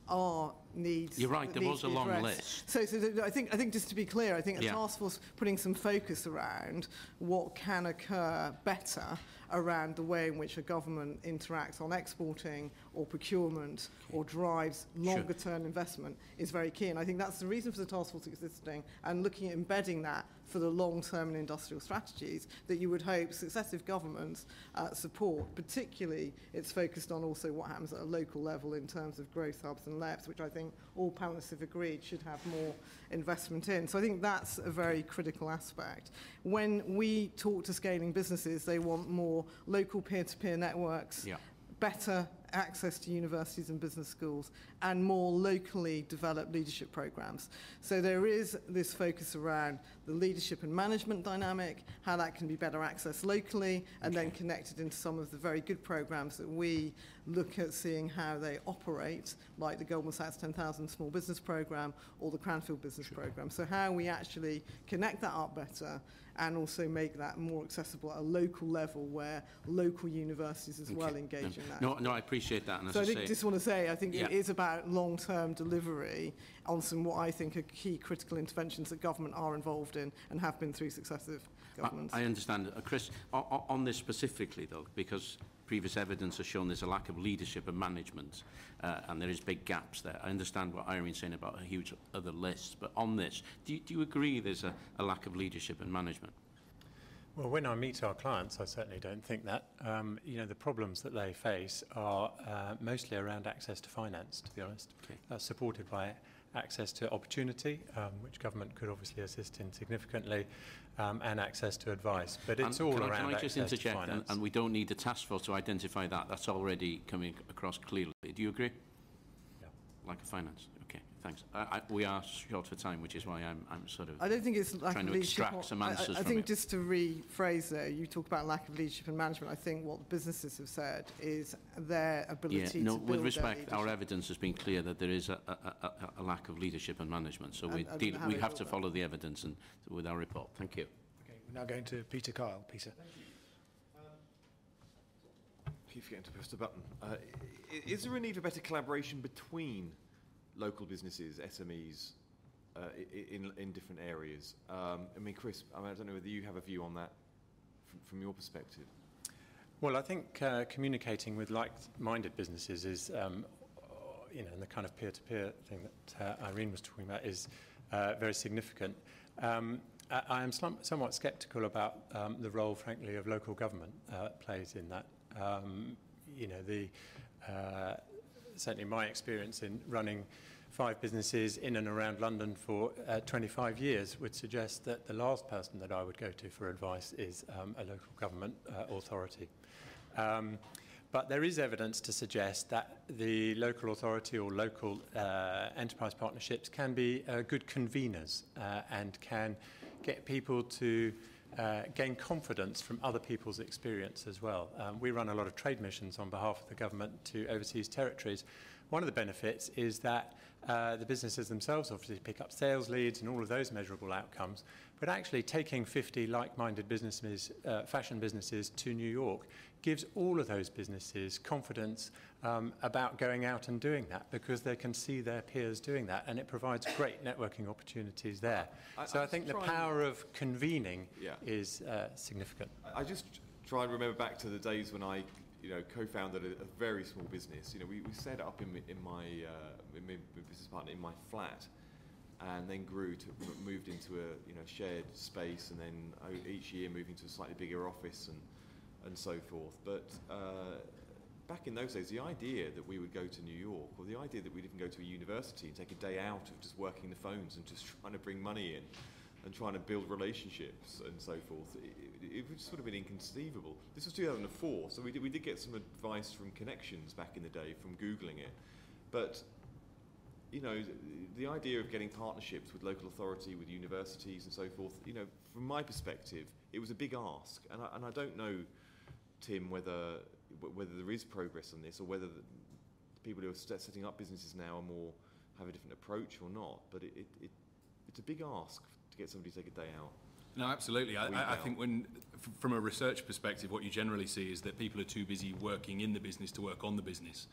are needs. You're right, there was a long list. So I think just to be clear, I think a task force putting some focus around what can occur better around the way in which a government interacts on exporting or procurement or drives longer term investment is very key. And I think that's the reason for the task force existing, and looking at embedding that for the long-term and industrial strategies that you would hope successive governments support. Particularly, it's focused on also what happens at a local level in terms of growth hubs and LEPs, which I think all panelists have agreed should have more investment in. So I think that's a very critical aspect. When we talk to scaling businesses, they want more local peer-to-peer networks, better access to universities and business schools, and more locally developed leadership programs. So there is this focus around the leadership and management dynamic, how that can be better accessed locally, and then connected into some of the very good programs that we look at seeing how they operate, like the Goldman Sachs 10,000 Small Business Programme or the Cranfield Business Programme. So how we actually connect that up better and also make that more accessible at a local level, where local universities as well engage in that. No, I appreciate that. And so I think, just want to say, I think it is about about long-term delivery on some what I think are key critical interventions that government are involved in and have been through successive governments. I understand. Chris, on this specifically, though, because previous evidence has shown there's a lack of leadership and management, and there is big gaps there. I understand what Irene's saying about a huge other list, but on this, do you agree there's a lack of leadership and management? Well, when I meet our clients, I certainly don't think that. You know, the problems that they face are mostly around access to finance, to be honest. Okay. Supported by access to opportunity, which government could obviously assist in significantly, and access to advice. But it's all around can I just access to interject, finance. and we don't need the task force to identify that. That's already coming across clearly. Do you agree? Yeah. Lack of finance. Okay, thanks. We are short for time, which is why I'm sort of I don't think it's lack trying of to leadership. extract some answers I from think it. just to rephrase there, you talk about lack of leadership and management. I think what the businesses have said is their ability to build with their respect, our leadership. evidence has been clear that there is a lack of leadership and management. So And how we they have build to that. follow the evidence and with our report. Thank you. Okay, we're now going to Peter Kyle. Peter. Keep forgetting to press the button. Is there a need for better collaboration between local businesses, SMEs, in different areas? I mean, Chris, I don't know whether you have a view on that from your perspective. Well, I think communicating with like-minded businesses is, you know, and the kind of peer-to-peer thing that Irene was talking about is very significant. I am somewhat sceptical about the role, frankly, of local government plays in that. You know, certainly my experience in running 5 businesses in and around London for 25 years would suggest that the last person that I would go to for advice is a local government authority. But there is evidence to suggest that the local authority or local enterprise partnerships can be good conveners and can get people to gain confidence from other people's experience as well. We run a lot of trade missions on behalf of the government to overseas territories. One of the benefits is that the businesses themselves obviously pick up sales leads and all of those measurable outcomes, but actually taking 50 like-minded businesses, fashion businesses to New York gives all of those businesses confidence about going out and doing that because they can see their peers doing that, and it provides great networking opportunities there. So I think the power of convening is significant. I just try and remember back to the days when I, co-founded a very small business. We set it up in my business partner in my flat, and then grew to moved into a shared space, and then each year moved into a slightly bigger office and so forth. But back in those days, the idea that we would go to New York, or the idea that we'd even go to a university and take a day out of just working the phones and just trying to bring money in and trying to build relationships and so forth, it would sort of been inconceivable. This was 2004, so we did get some advice from Connections back in the day from Googling it. But the idea of getting partnerships with local authority, with universities and so forth, from my perspective, it was a big ask. And I don't know, Tim, whether there is progress on this, or whether the people who are setting up businesses now have a different approach or not. But it's a big ask to get somebody to take a day out. No, absolutely. I think from a research perspective, what you generally see is that people are too busy working in the business to work on the business.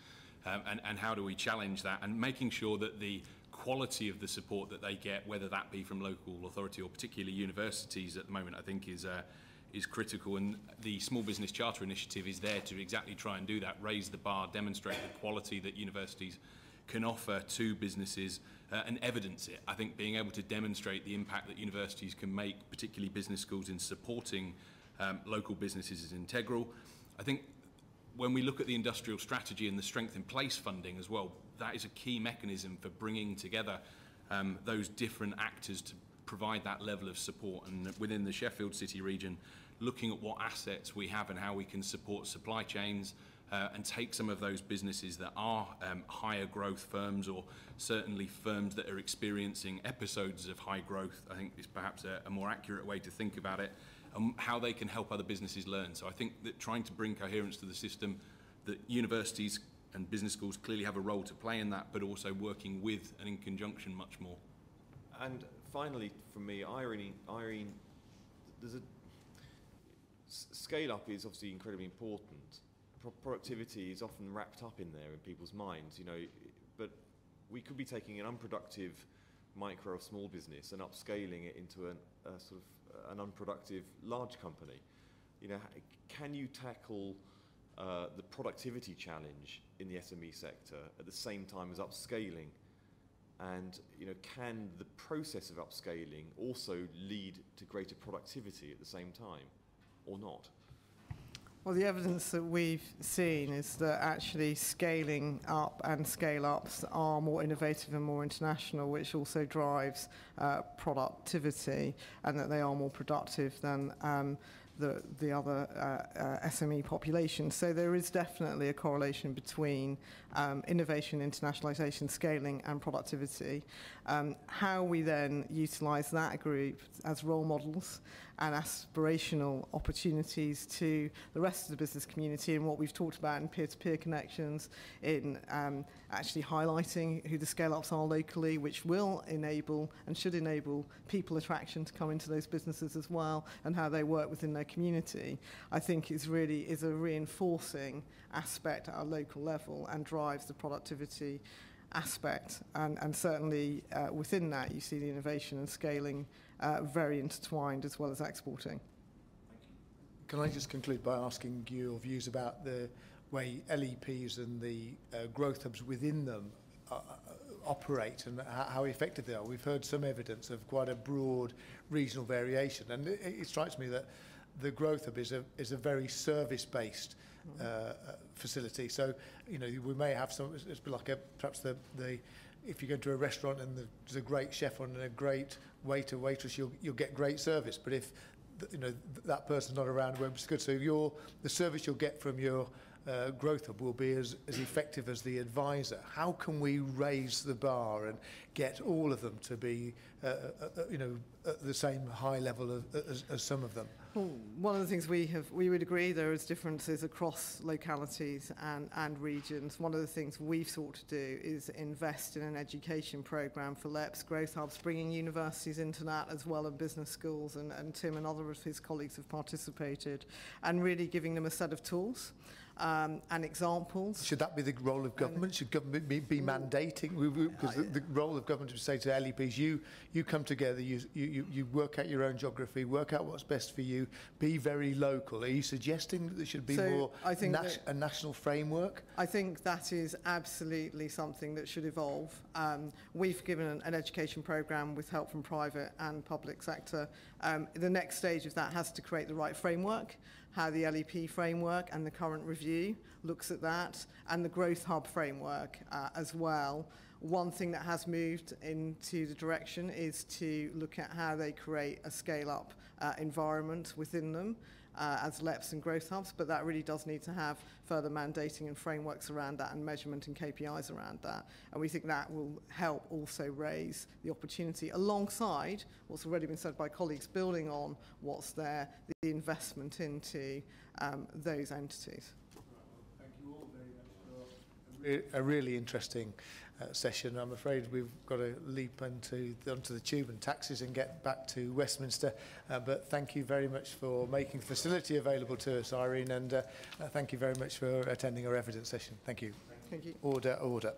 And how do we challenge that? And making sure that the quality of the support that they get, whether that be from local authority or particularly universities at the moment, I think is critical. And the Small Business Charter Initiative is there to exactly try and do that, raise the bar, demonstrate the quality that universities can offer to businesses and evidence it. I think being able to demonstrate the impact that universities can make, particularly business schools, in supporting local businesses is integral. I think when we look at the industrial strategy and the Strength in Place funding as well, that is a key mechanism for bringing together those different actors to provide that level of support. And within the Sheffield City region, looking at what assets we have and how we can support supply chains and take some of those businesses that are higher growth firms, or certainly firms that are experiencing episodes of high growth, I think is perhaps a more accurate way to think about it, and how they can help other businesses learn. So I think that trying to bring coherence to the system, that universities and business schools clearly have a role to play in that, but also working with and in conjunction much more. And finally, for me, Irene, there's scale up is obviously incredibly important. Productivity is often wrapped up in there in people's minds, but We could be taking an unproductive micro or small business and upscaling it into a sort of an unproductive large company. You know, can you tackle the productivity challenge in the SME sector at the same time as upscaling? And you know, can the process of upscaling also lead to greater productivity at the same time, or not? Well, the evidence that we've seen is that actually scaling up and scale-ups are more innovative and more international, which also drives productivity, and that they are more productive than the other SME population. So there is definitely a correlation between innovation, internationalisation, scaling and productivity. How we then utilise that group as role models and aspirational opportunities to the rest of the business community, and what we've talked about in peer-to-peer connections, in actually highlighting who the scale-ups are locally, which will enable and should enable people attraction to come into those businesses as well, and how they work within their community, I think is a reinforcing aspect at a local level and drives the productivity aspect. And certainly within that, you see the innovation and scaling very intertwined, as well as exporting. Can I just conclude by asking your views about the way LEPs and the growth hubs within them operate and how effective they are? We've heard some evidence of quite a broad regional variation, and it strikes me that the growth hub is a very service-based facility. So, you know, we may have some, it's like perhaps if you go to a restaurant and there's a great chef on and a great waiter, waitress, you'll get great service. But if that person's not around, it won't be good. So the service you'll get from your growth hub will be as effective as the advisor. How can we raise the bar and get all of them to be, at the same high level as some of them? Well, one of the things we would agree there is differences across localities and regions. One of the things we've sought to do is invest in an education programme for LEPs, growth hubs, bringing universities into that as well, and business schools, and Tim and other of his colleagues have participated, and really giving them a set of tools and examples. Should that be the role of government? Should government be mandating? Because the role of government is to say to LEPs, you come together, you work out your own geography, work out what's best for you, be very local. Are you suggesting that there should be more a national framework? I think that is absolutely something that should evolve. We've given an education programme with help from private and public sector. The next stage of that has to create the right framework, how the LEP framework and the current review looks at that, and the Growth Hub framework as well. One thing that has moved into the direction is to look at how they create a scale-up environment within them as LEPs and Growth Hubs, but that really does need to have further mandating and frameworks around that, and measurement and KPIs around that. And we think that will help also raise the opportunity alongside what's already been said by colleagues, building on what's there, the investment into those entities. Thank you all very much for a really interesting session. I'm afraid we've got to leap onto the tube and taxis and get back to Westminster. But thank you very much for making the facility available to us, Irene, and thank you very much for attending our evidence session. Thank you. Thank you. Order.